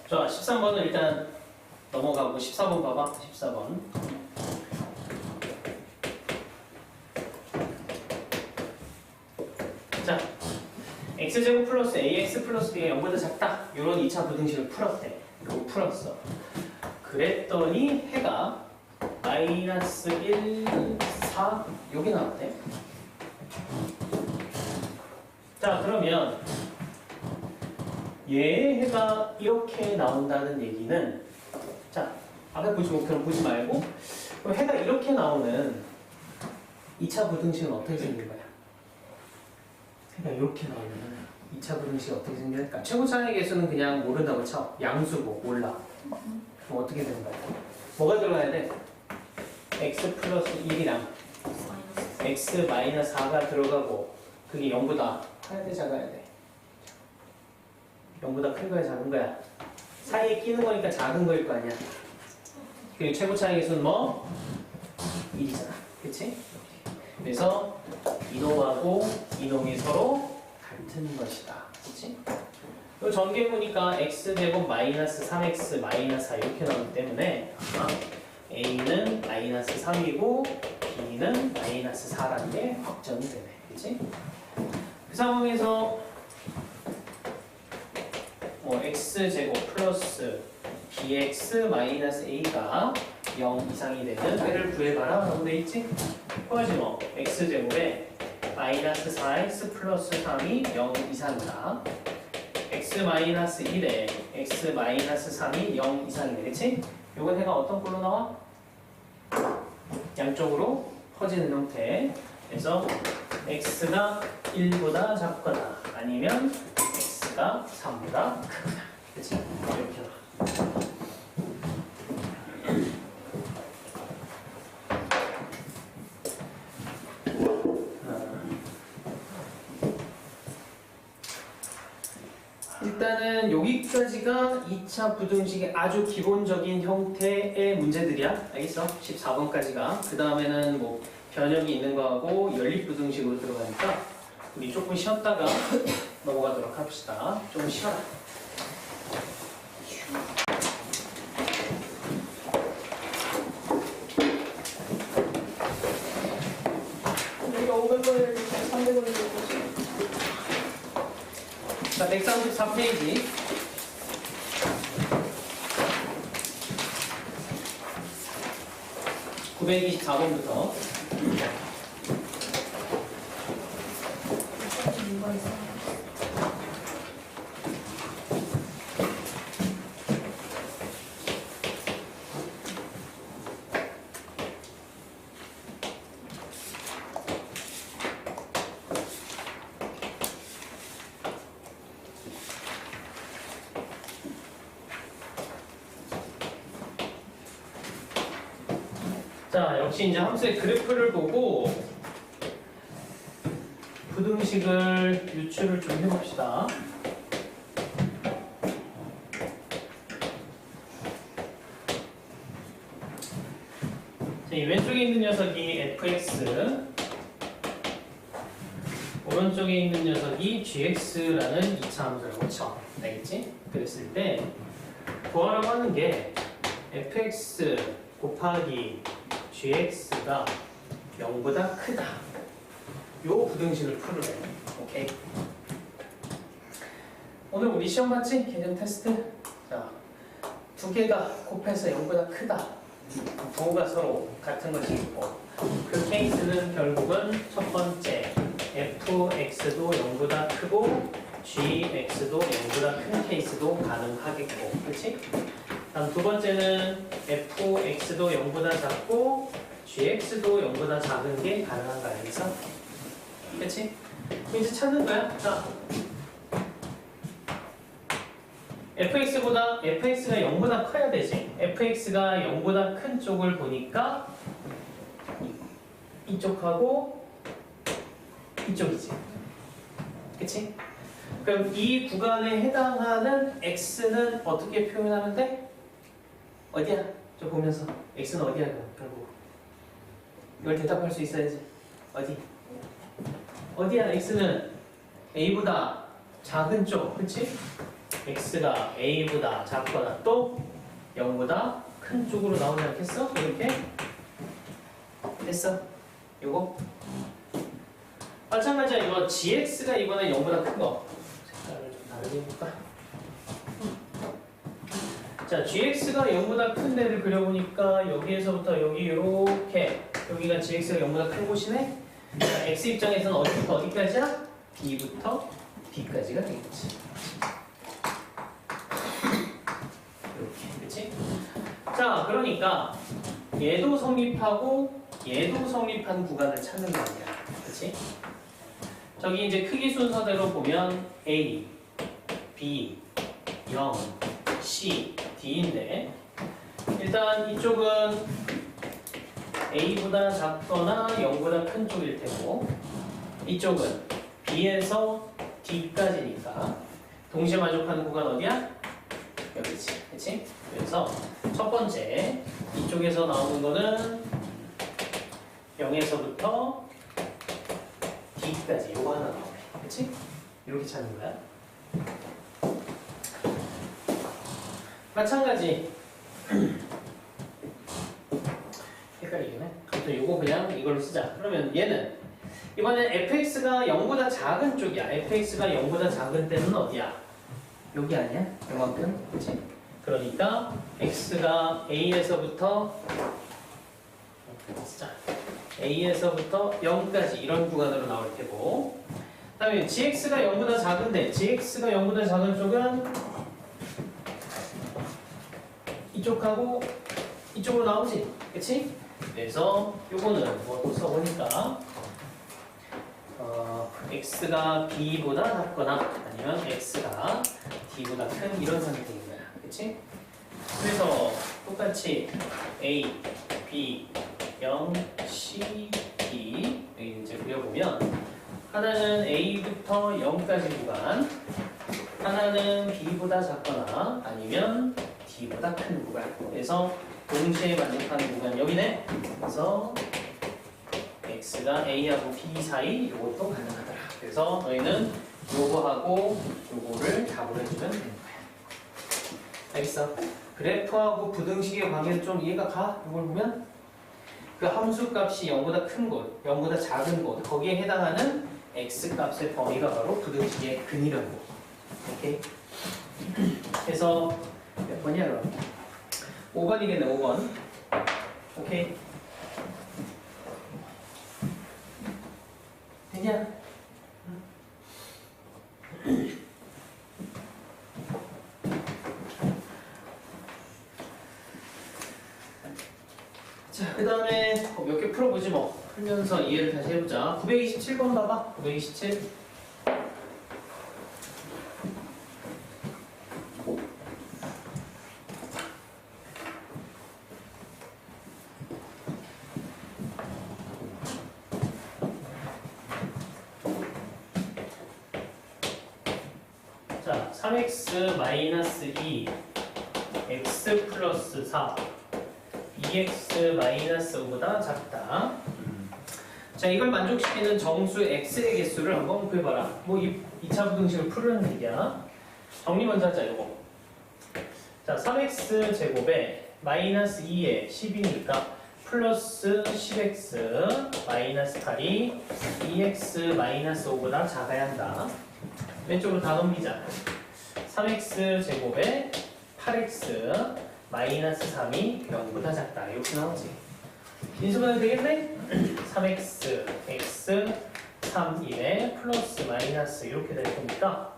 자, 13번은 일단 넘어가고 14번 봐봐. 14번. 자, x제곱 플러스 ax 플러스 b가 0보다 작다. 이런 2차 부등식을 풀었대. 이거 풀었어. 그랬더니 해가 마이너스 1, 4 여기 나왔대. 자, 그러면 얘의 해가 이렇게 나온다는 얘기는, 자, 앞에 보지 목표를 보지 말고 그럼 해가 이렇게 나오는 2차 부등식은 어떻게 생길 거야? 해가 이렇게 나오면 2차 부등식이 어떻게 생길까? 최고차의 개수는 그냥 모른다고 쳐. 양수고 몰라. 그럼 어떻게 되는 거야? 뭐가 들어가야 돼? x 플러스 1이랑 x 마이너스 4가 들어가고 그게 0보다 커야 돼 작아야 돼? 0보다 큰 거야 작은 거야? 사이에 끼는 거니까 작은 거일 거 아니야. 그리고 최고 차의 개수는 뭐? 1이잖아. 그치? 그래서 이놈하고 이놈이 서로 같은 것이다. 그치? 이 전개 보니까 x제곱 마이너스 3x 마이너스 4 이렇게 나오기 때문에 a는 마이너스 3이고 b는 마이너스 4라는 게 확정이 되네. 그치? 그 상황에서 뭐 x제곱 플러스 bx 마이너스 a가 0 이상이 되는 회를 구해봐라 라고 돼 있지? 그거지 뭐 x제곱에 마이너스 4x 플러스 3이 0 이상이다. x 마이너스 1에 x 마이너스 3이 0 이상이 되겠지? 요건 해가 어떤 꼴로 나와? 양쪽으로 퍼지는 형태. 그래서 x가 1보다 작거나 아니면 x가 3보다 크거나. 그치? 이렇게 나와. 일단은 여기까지가 2차 부등식의 아주 기본적인 형태의 문제들이야. 알겠어? 14번까지가. 그 다음에는 뭐 변형이 있는 거하고 연립부등식으로 들어가니까 우리 조금 쉬었다가 넘어가도록 합시다. 좀 쉬어라. 우리가 500원을 300원을 줬지. 자, 134페이지. (924번부터) 뭐가 있어? 자, 역시 이제 함수의 그래프를 보고 부등식을 유추를 좀 해봅시다. 자, 이 왼쪽에 있는 녀석이 fx, 오른쪽에 있는 녀석이 gx라는 2차 함수라고 쳐. 알겠지? 그랬을 때 구하라고 하는 게 fx 곱하기 gx가 0보다 크다. 요 부등식을 풀으래. 오케이. 오늘 우리 시험 봤지? 개념 테스트. 자, 두 개가 곱해서 0보다 크다. 부호가 서로 같은 것이 있고, 그 케이스는 결국은 첫 번째 fx도 0보다 크고 gx도 0보다 큰 케이스도 가능하겠고, 그렇지? 다음 두 번째는 fx도 0보다 작고 gx도 0보다 작은 게 가능한 거 알겠어? 그치? 그럼 이제 찾는 거야. 자, fx가 0보다 커야 되지. fx가 0보다 큰 쪽을 보니까 이쪽하고 이쪽이지. 그치? 그럼 이 구간에 해당하는 x는 어떻게 표현하면 돼? 어디야? 저 보면서 x는 어디야? 결국 이걸 대답할 수 있어야지. 어디? 어디야? x는 a보다 작은 쪽, 그치? x가 a보다 작거나 또 0보다 큰 쪽으로 나오지 않겠어? 이렇게? 됐어? 요거? 마찬가지야. 이거 gx가 이번에 0보다 큰 거. 색깔을 좀 다르게 해볼까? 자, gx가 0보다 큰 데를 그려보니까 여기에서부터 여기 이렇게 여기가 gx가 0보다 큰 곳이네? 자, x 입장에서는 어디부터 어디까지야? b부터 d까지가 되겠지. 이렇게, 그치? 자, 그러니까 얘도 성립하고 얘도 성립한 구간을 찾는 거 아니야. 그치? 저기 이제 크기 순서대로 보면 A, B, 0, C, D인데 일단 이쪽은 A보다 작거나 0보다 큰 쪽일 테고 이쪽은 B에서 D까지니까 동시에 만족하는 구간 어디야? 여기지. 그치? 그래서 첫 번째 이쪽에서 나오는 거는 0에서부터 D까지 요거 하나 나오네. 그치? 이렇게 찾는 거야. 마찬가지. 헷갈리네. 아무튼 요거 그냥 이걸로 쓰자. 그러면 얘는 이번엔 fx가 0보다 작은 쪽이야. fx가 0보다 작은 때는 어디야? 여기 아니야? 요만큼? 그치? 그러니까 x가 a에서부터 쓰자. a에서부터 0까지 이런 구간으로 나올 테고 그 다음에 gx가 0보다 작은데 gx가 0보다 작은 쪽은 이쪽하고 이쪽으로 나오지. 그치? 그래서 요거는 뭐 또 써보니까 x가 b보다 작거나 아니면 x가 d보다 큰 이런 상태인 거야. 그치? 그래서 똑같이 a, b, 0, C, D 여기 이제 그려보면 하나는 A부터 0까지 구간 하나는 B보다 작거나 아니면 D보다 큰 구간 그래서 동시에 만족하는 구간 여기네. 그래서 X가 A하고 B 사이 이것도 가능하더라. 그래서 너희는 요거하고 요거를 답을 해주면 되는 거야. 알겠어? 그래프하고 부등식의 관계는 좀 이해가 가? 이걸 보면 그 함수값이 0보다 큰 곳, 0보다 작은 곳 거기에 해당하는 x값의 범위가 바로 부등식의 근이라는 거. 오케이? 그래서 몇 번이야 그럼? 5번이겠네. 5번. 오케이? 되냐? 자, 그 다음에 몇 개 풀어보지 뭐. 풀면서 이해를 다시 해보자. 927번 봐봐. 927. 자, 3x-2 x 플러스 4 2x-5보다 작다. 자, 이걸 만족시키는 정수 x의 개수를 한번 구해봐라. 뭐 2차 부등식을 풀으는 얘기야. 정리 먼저 하자, 이거. 자, 3x 제곱에 마이너스 2에 10이니까 플러스 10x 마이너스 8이 2x 마이너스 5보다 작아야 한다. 왼쪽으로 다 넘기자. 3x 제곱에 8x 마이너스 3이 0보다 작다. 이렇게 나오지. 인수분해 되겠네? 3x, x, 3, 1에 플러스 마이너스 이렇게 될 거니까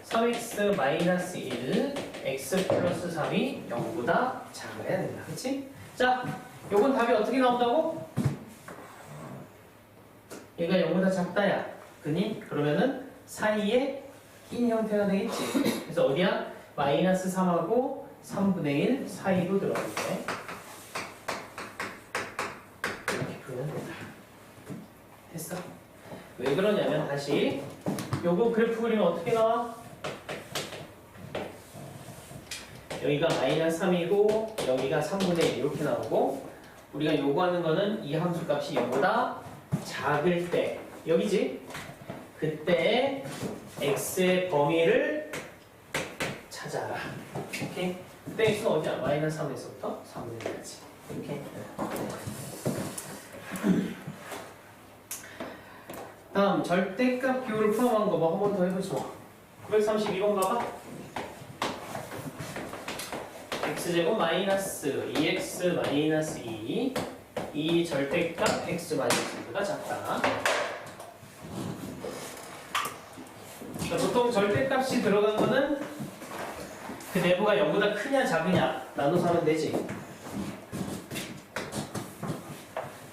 3x 마이너스 1, x 플러스 3이 0보다 작아야 된다. 그치? 자, 요건 답이 어떻게 나온다고? 얘가 0보다 작다야. 그니? 그러면은 사이에 낀 형태가 되겠지. 그래서 어디야? 마이너스 3하고 3분의 1 사이로 들어갈게. 이렇게 풀면 된다. 됐어? 왜 그러냐면 다시 요거 그래프 그리면 어떻게 나와? 여기가 마이너스 3이고 여기가 3분의 1 이렇게 나오고 우리가 요구하는 거는 이 함수 값이 0보다 작을 때 여기지? 그때 x의 범위를 찾아라. 오케이? 그때 x는 어디야? 마이너스 3에서부터 3분의 1까지. 이렇게. 다음 절대값 기호를 풀어간 거 뭐 한 번 더 해보죠. 932번 가봐. x제곱 마이너스 2x 마이너스 2 이 절대값 x 마이너스보다 작다. 자, 보통 절대값이 들어간 거는 그 내부가 0보다 크냐 작으냐 나눠서 하면 되지.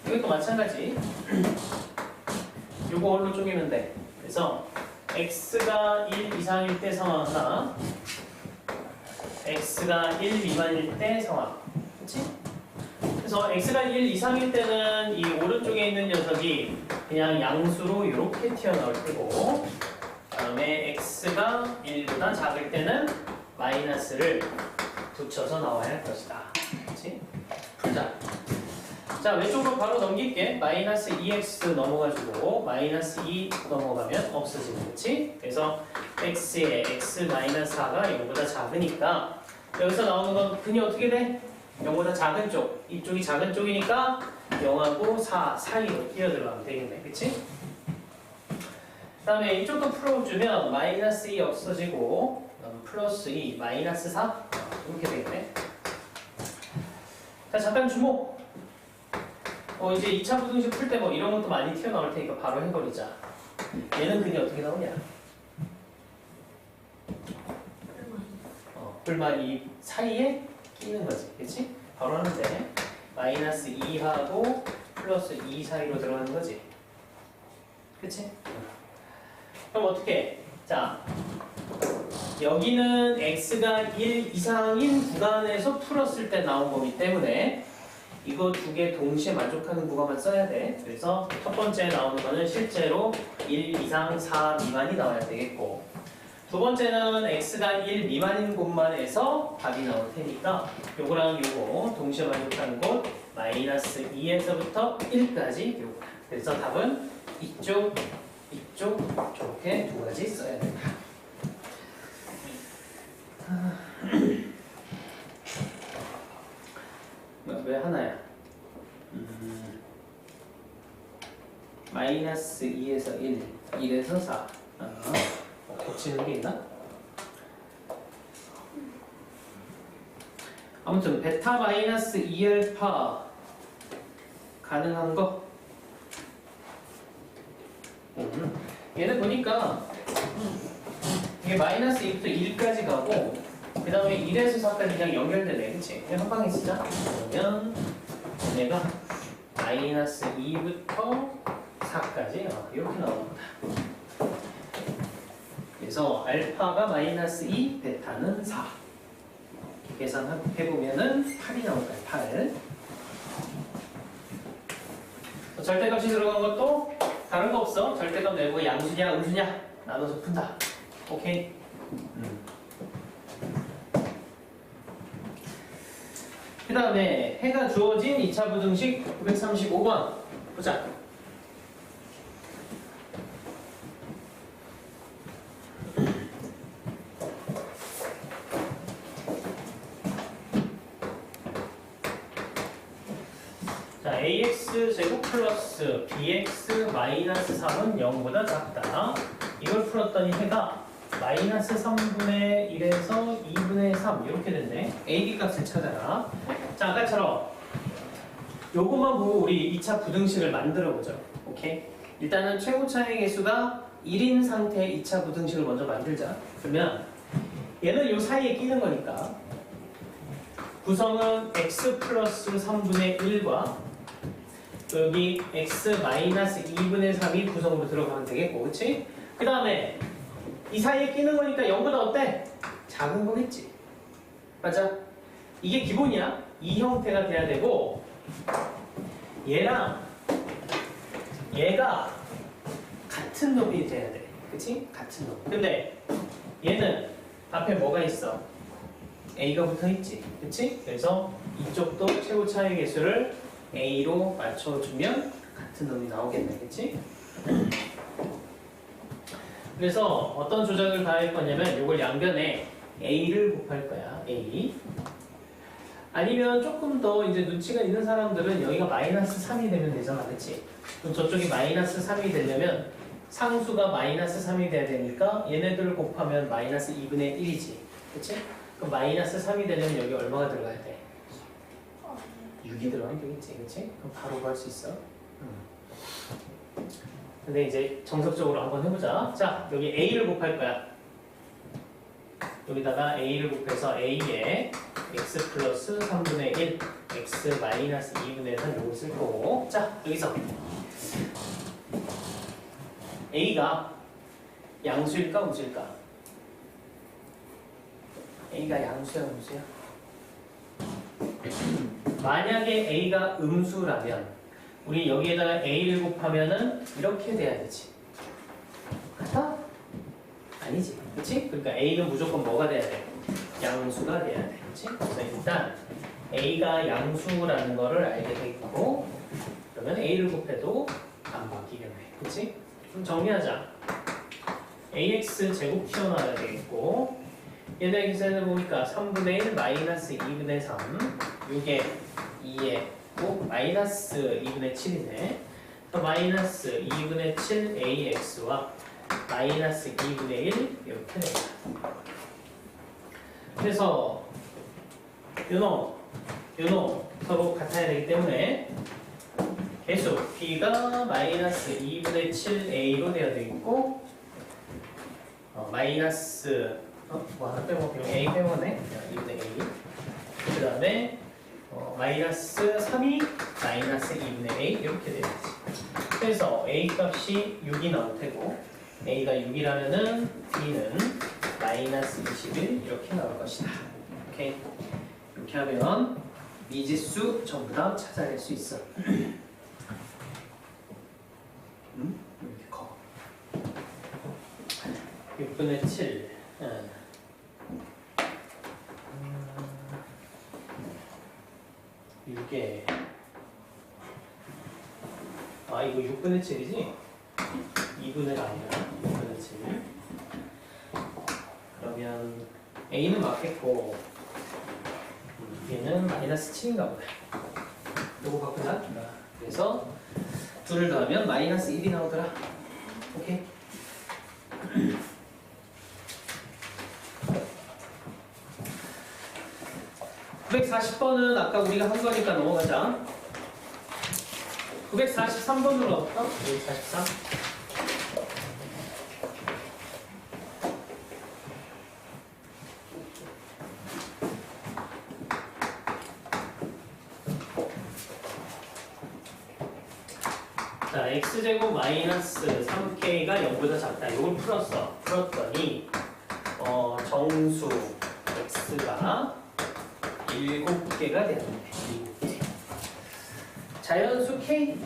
이것도 마찬가지. 요거 얼로 쪼개면 돼. 그래서 x가 1 이상일 때 상황 하나, x가 1 미만일 때 상황. 그치? 그래서 x가 1 이상일 때는 이 오른쪽에 있는 녀석이 그냥 양수로 이렇게 튀어나올 테고, 다음에 x가 1보다 작을 때는 마이너스를 붙여서 나와야 할 것이다. 그치? 풀자. 자, 왼쪽으로 바로 넘길게. 마이너스 2x 넘어가지고 마이너스 2 넘어가면 없어지는 거지. 그래서 x의 x 마이너스 4가 0보다 작으니까 여기서 나오는 건 근이 어떻게 돼? 0보다 작은 쪽. 이쪽이 작은 쪽이니까 0하고 4 사이로 뛰어들어가면 되겠네. 그치? 그 다음에 이쪽도 풀어주면 마이너스 2 없어지고 플러스 2 마이너스 4 이렇게 되겠네. 자, 잠깐 주목. 이제 2차 부등식 풀 때 뭐 이런 것도 많이 튀어나올 테니까 바로 해버리자. 얘는 근이 어떻게 나오냐? 불만이 사이에 끼는 거지. 그치? 바로 하는데 마이너스 2하고 플러스 2 사이로 들어가는 거지. 그치? 그럼 어떻게 해? 자, 여기는 x가 1 이상인 구간에서 풀었을 때 나온 거기 때문에 이거 두 개 동시에 만족하는 구간만 써야 돼. 그래서 첫 번째 나오는 거는 실제로 1 이상 4 미만이 나와야 되겠고, 두 번째는 x가 1 미만인 곳만에서 답이 나올 테니까 요거랑 요거 동시에 만족하는 곳 마이너스 2에서부터 1까지 요거. 그래서 답은 이쪽, 이쪽 이렇게 두 가지 써야 된다. 왜 하나야? 마이너스 2에서 1, 1에서 4. 고치는 게 있나? 아무튼 베타 마이너스 2알파 가능한 거? 얘는 보니까 이게 마이너스 2부터 1까지 가고 그 다음에 1에서 4까지 그냥 연결되네. 그치? 그냥 한 방에 쓰자. 그러면 얘가 마이너스 2부터 4까지 이렇게 나옵니다. 그래서 알파가 마이너스 2, 베타는 4. 계산해보면은 8이 나올 거예요. 8. 절대값이 들어간 것도 다른 거 없어. 절대값 내고 양수냐 음수냐 나눠서 푼다. 오케이? 그 다음에 해가 주어진 2차 부등식 935번 보자. 자, ax 제곱 플러스 bx 마이너스 3은 0보다 작다. 이걸 풀었더니 해가 마이너스 3분의 1에서 2분의 3 이렇게 됐네. a, b 값을 찾아라. 자, 아까처럼 요것만 보고 우리 2차 부등식을 만들어 보죠. 오케이? 일단은 최고차의 개수가 1인 상태의 2차 부등식을 먼저 만들자. 그러면 얘는 요 사이에 끼는 거니까 구성은 x 플러스 3분의 1과 또 여기 x-2분의 3이 구성으로 들어가면 되겠고, 그치? 그 다음에 이 사이에 끼는 거니까 0보다 어때? 작은 거겠지. 맞아? 이게 기본이야. 이 형태가 돼야 되고 얘랑 얘가 같은 놈이 돼야 돼. 그치? 같은 놈. 근데 얘는 앞에 뭐가 있어? A가 붙어있지. 그치? 그래서 이쪽도 최고 차이 개수를 A로 맞춰주면 같은 놈이 나오겠네. 그치? 그래서 어떤 조작을 가할 거냐면 이걸 양변에 A를 곱할 거야. A. 아니면 조금 더 이제 눈치가 있는 사람들은 여기가 마이너스 3이 되면 되잖아. 그치? 그럼 저쪽이 마이너스 3이 되려면 상수가 마이너스 3이 돼야 되니까 얘네들 곱하면 마이너스 2분의 1이지. 그치? 그럼 마이너스 3이 되려면 여기 얼마가 들어가야 돼? 6이 들어가면 되겠지. 그치? 그럼 바로 구할 수 있어. 근데 이제 정석적으로 한번 해보자. 자, 여기 A를 곱할 거야. 여기다가 A를 곱해서 A에 x 플러스 3분의 1, x 마이너스 2분의 3 요거 쓸 거고. 자, 여기서 A가 양수일까 음수일까? A가 양수야 음수야? 만약에 A가 음수라면 우리 여기에다가 A를 곱하면은 이렇게 돼야 되지. 같아? 아니지. 그치? 그러니까 A는 무조건 뭐가 돼야 돼? 양수가 돼야 돼. 그치? 그래서 일단 A가 양수라는 거를 알게 되고 그러면 A를 곱해도 안 바뀌겠네. 그치? 좀 정리하자. AX 제곱 튀어나와야 되겠고 얘네 기세를 보니까 3분의 1 마이너스 2분의 3 6에 2에 마이너스 2분의 7이네. 마이너스 2분의 7 AX와 마이너스 2분의 1 이렇게 됩니다. 그래서 요놈 서로 같아야 되기 때문에 개수 B가 마이너스 2분의 7A로 되어야 되겠고 마이너스 뭐 하나 빼먹으면 A 빼먹네. 2분의 A 그 다음에 마이너스 3이 마이너스 2분의 A 이렇게 되겠지. 그래서 A 값이 6이 나올 테고 A가 6이라면은 B는 마이너스 21 이렇게 나올 것이다. 오케이. 이렇게 하면 미지수 전부 다 찾아낼 수 있어. 이렇게 커. 6분의 7. 이게 이거 6분의 7이지? 2분의 아니라 6분의 7. 그러면 A는 맞겠고 얘는 마이너스 7인가 보네. 요거 바꾸자. 그래서 둘을 더하면 마이너스 1이 나오더라. 오케이. 940번은 아까 우리가 한 거니까 넘어가자. 943번으로 갈까? 943. 자, x제곱 마이너스 3k가 0보다 작다. 이걸 풀었어. 풀었더니 정수 x가 7개가 되는데 7개. 자연수 k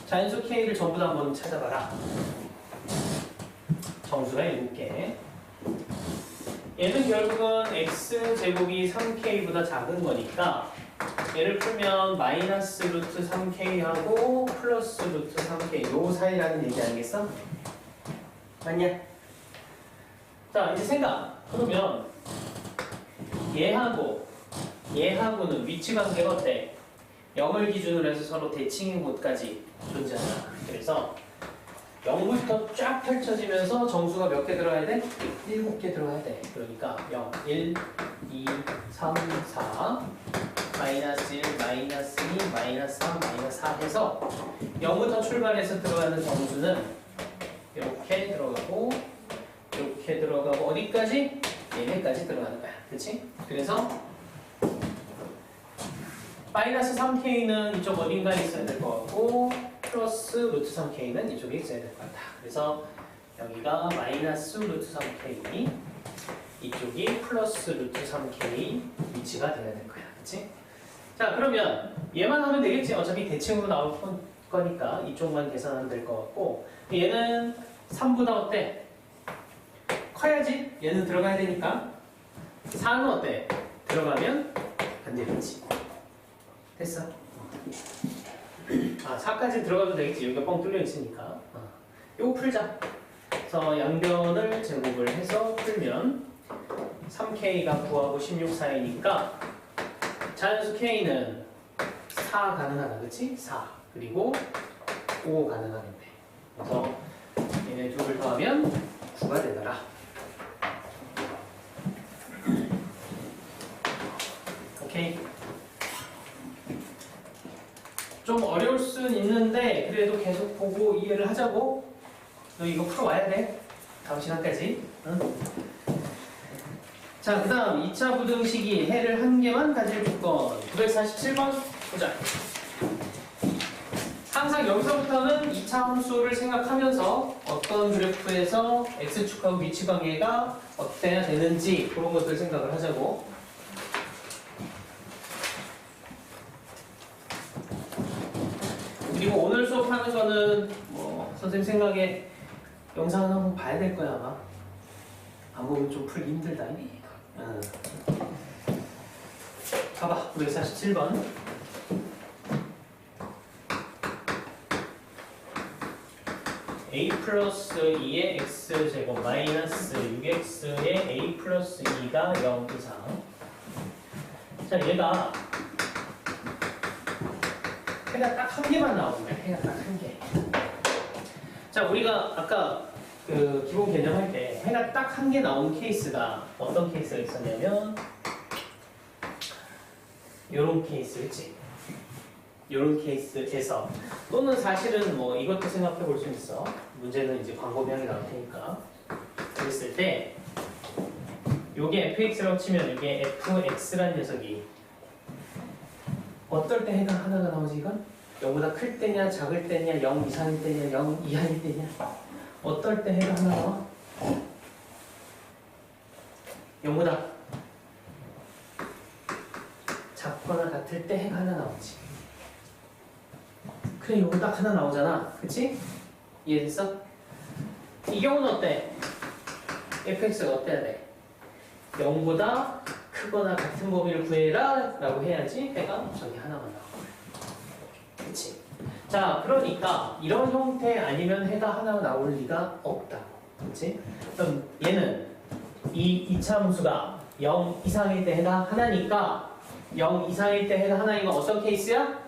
자연수 k를 전부 다 한번 찾아봐라. 정수가 7개. 얘는 결국은 x제곱이 3k보다 작은 거니까 얘를 풀면 마이너스 루트 3k하고 플러스 루트 3k 요 사이라는 얘기 아니겠어? 맞냐? 자, 이제 생각. 그러면 얘하고는 위치 관계가 어때? 0을 기준으로 해서 서로 대칭인 곳까지 존재한다. 그래서 0부터 쫙 펼쳐지면서 정수가 몇 개 들어가야 돼? 7개 들어가야 돼. 그러니까 0, 1, 2, 3, 4 마이너스 1, 마이너스 2, 마이너스 3, 마이너스 4 해서 0부터 출발해서 들어가는 정수는 이렇게 들어가고 이렇게 들어가고 어디까지? 얘네까지 들어가는 거야. 그치? 그래서 마이너스 3k는 이쪽 어딘가에 있어야 될 것 같고 플러스 루트 3k는 이쪽에 있어야 될 것 같다. 그래서 여기가 마이너스 루트 3k, 이쪽이 플러스 루트 3k 위치가 돼야 될 거야. 그치? 자, 그러면 얘만 하면 되겠지. 어차피 대칭으로 나올 거니까 이쪽만 계산하면 될 것 같고, 얘는 3보다 어때? 커야지. 얘는 들어가야 되니까. 4는 어때? 들어가면 안 되겠지. 됐어? 아, 4까지 들어가도 되겠지. 여기가 뻥 뚫려 있으니까. 요거 풀자. 그래서 양변을 제곱을 해서 풀면 3K가 9하고 16 사이니까 자연수 K는 4 가능하다. 그치? 4. 그리고 5 가능하겠네. 그래서 얘네 둘을 더하면 9가 되더라. 오케이. 좀 어려울 순 있는데 그래도 계속 보고 이해를 하자고. 너 이거 풀어와야 돼. 다음 시간까지. 응? 자, 그 다음 2차 부등식이 해를 한 개만 가질 조건 947번 보자. 항상 여기서부터는 2차 함수를 생각하면서 어떤 그래프에서 x축하고 위치관계가 어때야 되는지 그런 것들 생각을 하자고. 그리고 오늘 수업하는 거는 뭐 선생님 생각에 영상을 한번 봐야 될 거야 아마. 안 보면 좀 풀기 힘들다. 봐봐. 947번. a 플러스 2의 x제곱 마이너스 6x의 a 플러스 2가 0 이상. 자, 얘가 해가 딱 한 개만 나오는 거야. 해가 딱 한 개. 자, 우리가 아까 그 기본 개념할 때 해가 딱 한 개 나온 케이스가 어떤 케이스가 있었냐면 요런 케이스였지. 요런 케이스에서 또는 사실은 뭐 이것도 생각해 볼 수 있어. 문제는 이제 광고명이 나올 테니까. 그랬을 때 요게 fx라고 치면 이게 fx라는 녀석이 어떨 때 해가 하나가 나오지 이건? 0보다 클 때냐 작을 때냐 0 이상일 때냐 0 이하일 때냐 어떨 때 해가 하나 나와? 0보다 작거나 같을 때 해가 하나 나오지. 그래, 요거 딱 하나 나오잖아. 그치? 이해됐어? 이 경우는 어때? fx가 어때야 돼? 0보다 크거나 같은 범위를 구해라 라고 해야지 해가 저기 하나만 나오고. 그치? 자, 그러니까 이런 형태 아니면 해가 하나 나올 리가 없다. 그치? 그럼 얘는 이 2차 함수가 0 이상일 때 해가 하나니까 0 이상일 때 해가 하나인 건 어떤 케이스야?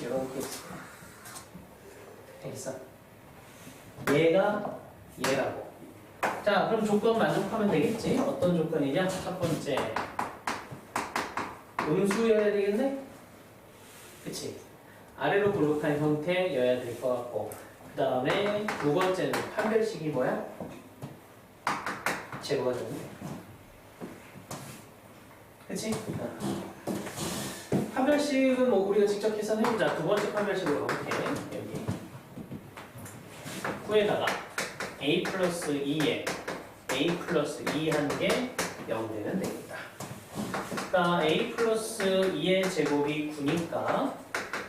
이런 케이스. 알겠어? 얘가 얘라고. 자, 그럼 조건 만족하면 되겠지? 어떤 조건이냐? 첫 번째 음수여야 되겠네? 그치? 아래로 볼록한 형태여야 될 것 같고, 그 다음에 두 번째는 판별식이 뭐야? 제거가 되네. 그치? 판별식은 뭐 우리가 직접 계산해보자. 두 번째 판별식으로 가볼게. 여기 9에다가 a 플러스 2에 a 플러스 2 한 개 0 되면 되겠다. 그러니까 a 플러스 2의 제곱이 9니까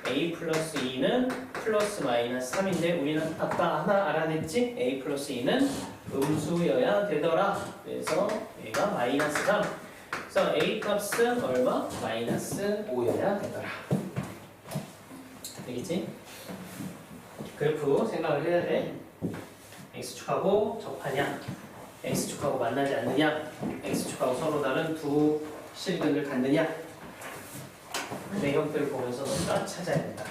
a 플러스 2는 플러스 마이너스 3인데 우리는 아까 하나 알아냈지? a 플러스 2는 음수여야 되더라. 그래서 얘가 마이너스 3. 그래서 a 값은 얼마? 마이너스 5여야 되더라. 되겠지? 그래프 생각을 해야 돼. x축하고 접하냐, x축하고 만나지 않느냐, x축하고 서로 다른 두 실근을 갖느냐, 그 형태를 보면서 너가 찾아야 된다.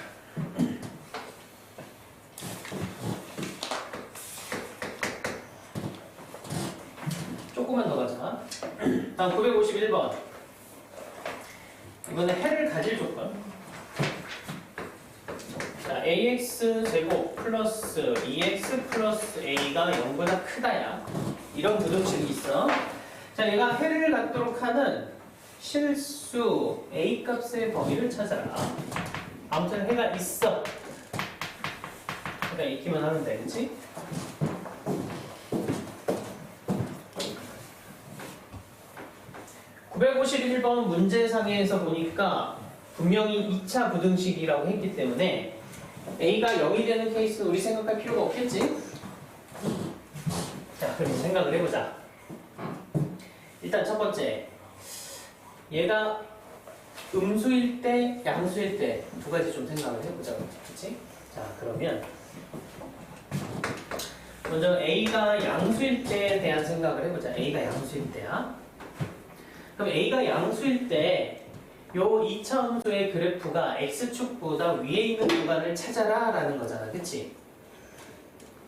조금만 더 가자. 다음 951번. 이번에 해를 가질 조건. 자, ax 제곱 플러스 2x 플러스 a가 0보다 크다야. 이런 부등식이 있어. 자, 얘가 해를 갖도록 하는 실수 A 값의 범위를 찾아라. 아무튼 해가 있어. 해가 있기만 하면 돼, 그치? (951번) 문제상에서 보니까 분명히 2차 부등식이라고 했기 때문에 A가 0이 되는 케이스는 우리 생각할 필요가 없겠지? 자, 그럼 생각을 해보자. 일단 첫 번째, 얘가 음수일 때, 양수일 때 두 가지 좀 생각을 해보자. 그치? 자, 그러면 먼저 A가 양수일 때에 대한 생각을 해보자. A가 양수일 때야. 그럼 A가 양수일 때 요 2차 함수의 그래프가 X축보다 위에 있는 구간을 찾아라 라는 거잖아. 그치?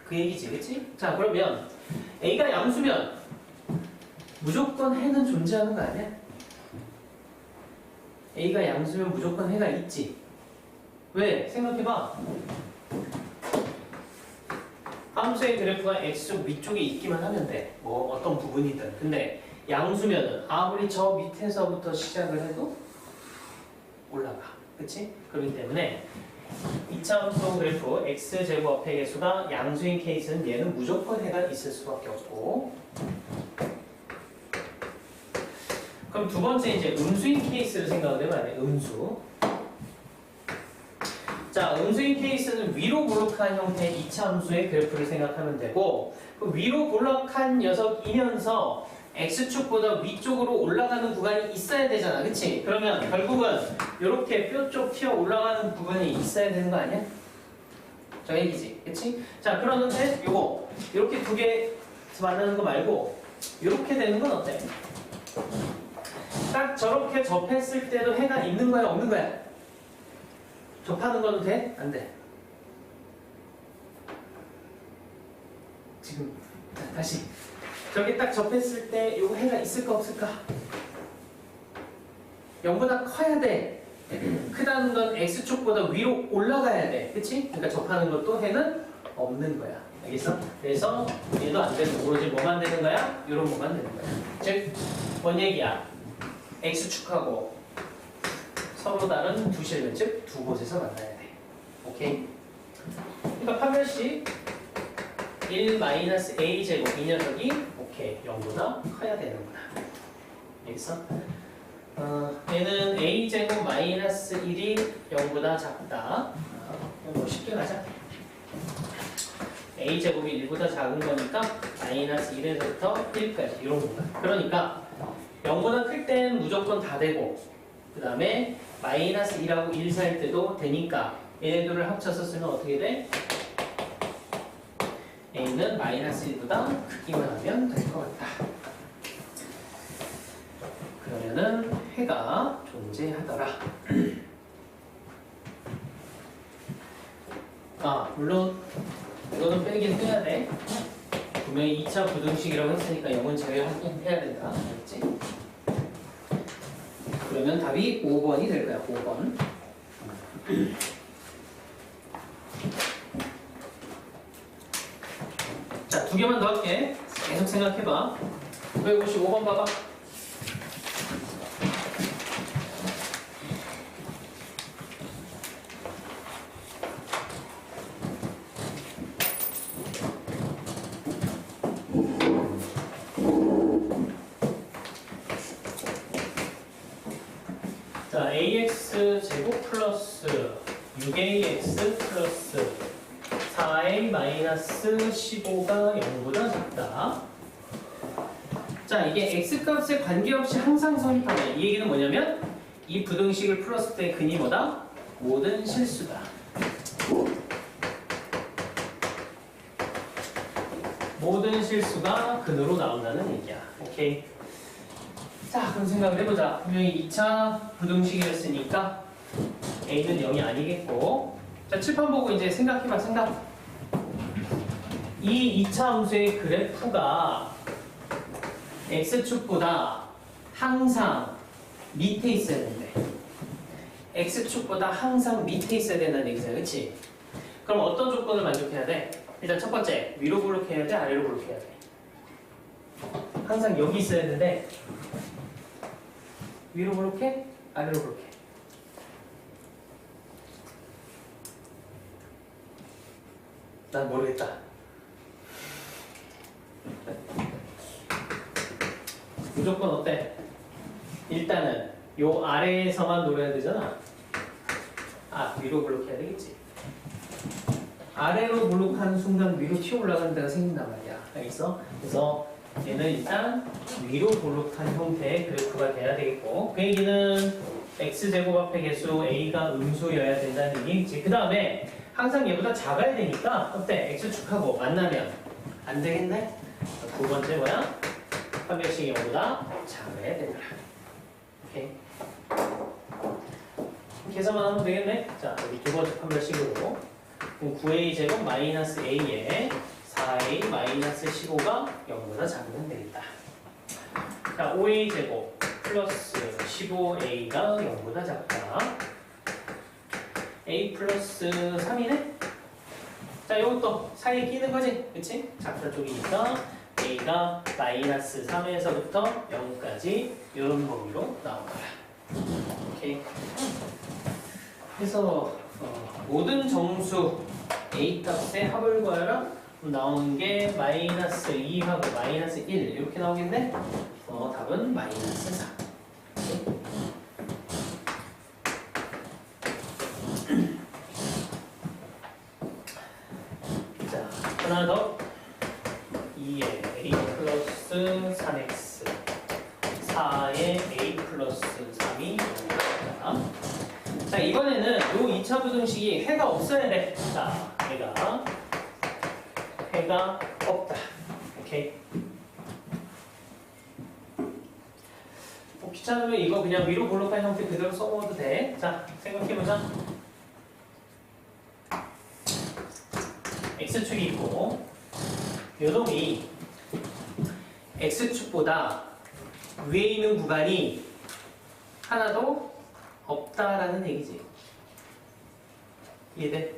그 얘기지. 그치? 자, 그러면 A가 양수면 무조건 해는 존재하는 거 아니야? A가 양수면 무조건 해가 있지. 왜? 생각해봐. 함수의 그래프가 X축 위쪽에 있기만 하면 돼. 뭐 어떤 부분이든. 근데 양수면은 아무리 저 밑에서부터 시작을 해도 올라가. 그치? 그렇기 때문에 2차 함수 그래프 X제곱 앞에 개수가 양수인 케이스는 얘는 무조건 해가 있을 수밖에 없고, 그럼 두 번째 이제 음수인 케이스를 생각을 해봐야 돼. 음수. 자, 음수인 케이스는 위로 볼록한 형태의 2차 함수의 그래프를 생각하면 되고, 그 위로 볼록한 녀석이면서 X축보다 위쪽으로 올라가는 구간이 있어야 되잖아. 그치? 그러면 결국은 이렇게 뼈 쪽 튀어 올라가는 부분이 있어야 되는 거 아니야? 저 얘기지. 그치? 자, 그러는데 요거 이렇게 두 개 만나는 거 말고 이렇게 되는 건 어때? 딱 저렇게 접했을 때도 해가 있는 거야, 없는 거야? 접하는 거도 돼? 안 돼? 지금 다시 저렇게 딱 접했을 때 요 해가 있을까 없을까? 0보다 커야 돼. 크다는 건 X축보다 위로 올라가야 돼. 그치? 그러니까 접하는 것도 해는 없는 거야. 알겠어? 그래서 얘도 안 되고 오로지 뭐만 되는 거야? 요런 뭐만 되는 거야. 즉, 뭔 얘기야? X축하고 서로 다른 두 실면, 즉 두 곳에서 만나야 돼. 오케이? 그러니까 판별식 1-a 제곱 이 녀석이 오케이 0보다 커야 되는구나. 알겠어? 얘는 a 제곱 마이너스 1이 0보다 작다. 뭐 쉽게 가자. a 제곱이 1보다 작은 거니까 마이너스 1에서부터 1까지 이런 구간. 그러니까 0보다 클 땐 무조건 다 되고, 그 다음에 마이너스 1하고 1 사이일 때도 되니까 얘네들을 합쳐서 쓰면 어떻게 돼? A는 마이너스 1보다 크기만 하면 될 것 같다. 그러면은 해가 존재하더라. 아, 물론 이거는 빼긴 해야 돼. 분명히 2차 부등식이라고 했으니까 0은 제외하긴 해야 된다. 알겠지? 그러면 답이 5번이 될 거야. 5번. 자, 두 개만 더 할게. 계속 생각해봐. 955번 봐봐. 자, ax 제곱 플러스 6ax 플러스 4a 마이너스 15가 0보다 작다. 자, 이게 x값에 관계없이 항상 성립한다. 이 얘기는 뭐냐면 이 부등식을 풀었을 때 근이 뭐다? 모든 실수다. 모든 실수가 근으로 나온다는 얘기야. 오케이. 자, 그럼 생각을 해보자. 분명히 2차 부등식이었으니까 a는 0이 아니겠고, 자, 칠판 보고 이제 생각해봐. 생각. 이 2차 함수의 그래프가 x축보다 항상 밑에 있어야 된대. x축보다 항상 밑에 있어야 된다는 얘기잖아. 그치? 그럼 어떤 조건을 만족해야 돼? 일단 첫 번째, 위로 볼록해야 돼? 아래로 볼록해야 돼? 항상 여기 있어야 되는데 위로 블록해? 아래로 블록해? 난 모르겠다. 무조건 어때? 일단은 요 아래에서만 노려야 되잖아. 위로 블록해야 되겠지. 아래로 블록하는 순간 위로 튀어 올라가는 데가 생긴단 말이야. 알겠어? 그래서 얘는 일단 위로 블록한 형태의 그래프가 돼야 되겠고, 그 얘기는 x제곱 앞에 개수 a가 음수여야 된다는 얘기지. 그 다음에 항상 얘보다 작아야 되니까 어때? x축하고 만나면 안 되겠네? 두 번째 뭐야? 판별식이 얘보다 작아야 된다. 오케이. 계산만 하면 되겠네? 자, 여기 두 번째 판별식으로 9a 제곱 마이너스 a에 4a 마이너스 15가 0보다 작으면 되겠다. 자, 5a 제곱 플러스 15a가 0보다 작다. a 플러스 3이네? 자, 요것도 사이에 끼는 거지? 그치? 작다 쪽이니까 a가 마이너스 3에서부터 0까지 이런 범위로 나온 거야. 오케이. 그래서 모든 정수 a 값의 합을 구하라. 나오는 게 마이너스 2하고 마이너스 1 이렇게 나오겠네? 답은 마이너스 4. 자, 하나 더. 2에 a 플러스 3x 4에 a 플러스 3이 나옵니다. 자, 이번에는 이 2차 부등식이 해가 없어야 돼. 자, 해가 없다. 오케이. 귀찮으면 이거 그냥 위로 블록한 형태 그대로 써먹어도 돼. 자, 생각해보자. x축이 있고 요놈이 x축보다 위에 있는 구간이 하나도 없다라는 얘기지. 이해돼?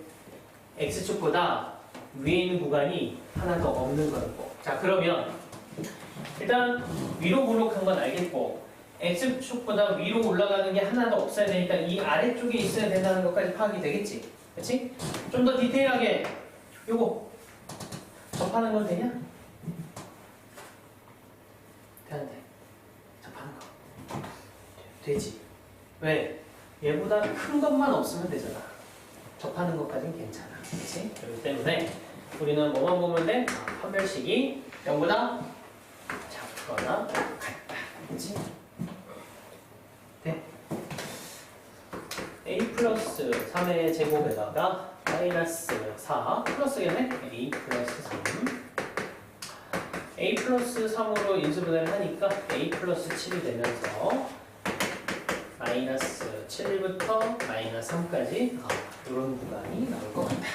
x축보다 위에 있는 구간이 하나도 없는 거고. 자, 그러면 일단 위로 블록한 건 알겠고 x축보다 위로 올라가는 게 하나도 없어야 되니까 이 아래쪽에 있어야 된다는 것까지 파악이 되겠지? 그치? 좀 더 디테일하게 요거 접하는 건 되냐? 되는데 접하는 거 되지. 왜? 얘보다 큰 것만 없으면 되잖아. 접하는 것까지는 괜찮아. 그치? 그렇기 때문에 우리는 뭐만 보면 돼? 판별식이 0보다 작거나 같다. 그치? 네. a 플러스 3의 제곱에다가 마이너스 4 플러스겠네? a 플러스 3 a 플러스 3으로 인수분해를 하니까 a 플러스 7이 되면서 마이너스 7부터 마이너스 3까지 이런 구간이 나올 것 같다.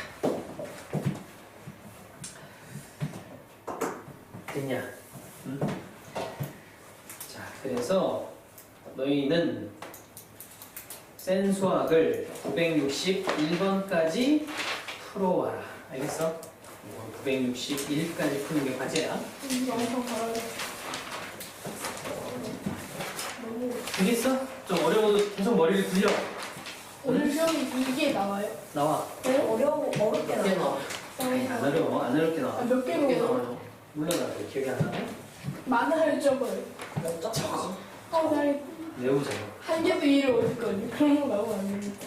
됐냐? 자, 그래서 너희는 센 수학을 961번까지 풀어와라. 알겠어? 961까지 푸는 게 과제야. 영상 봐야 너무 되겠어? 좀 어려워도 계속 머리를 굴려. 오늘 시험이 이게 나와요? 나와. 네, 어렵게 나와. 아니, 안 어려워. 안 어렵게 나와. 몇 개로 몇 개 나와요. 물러나. 기억이 안 나네. 많아요 적어요. 몇 점? 난 외우자. 한 개도 이해를 못했거든요. 그런 거 나오면 안 되니까.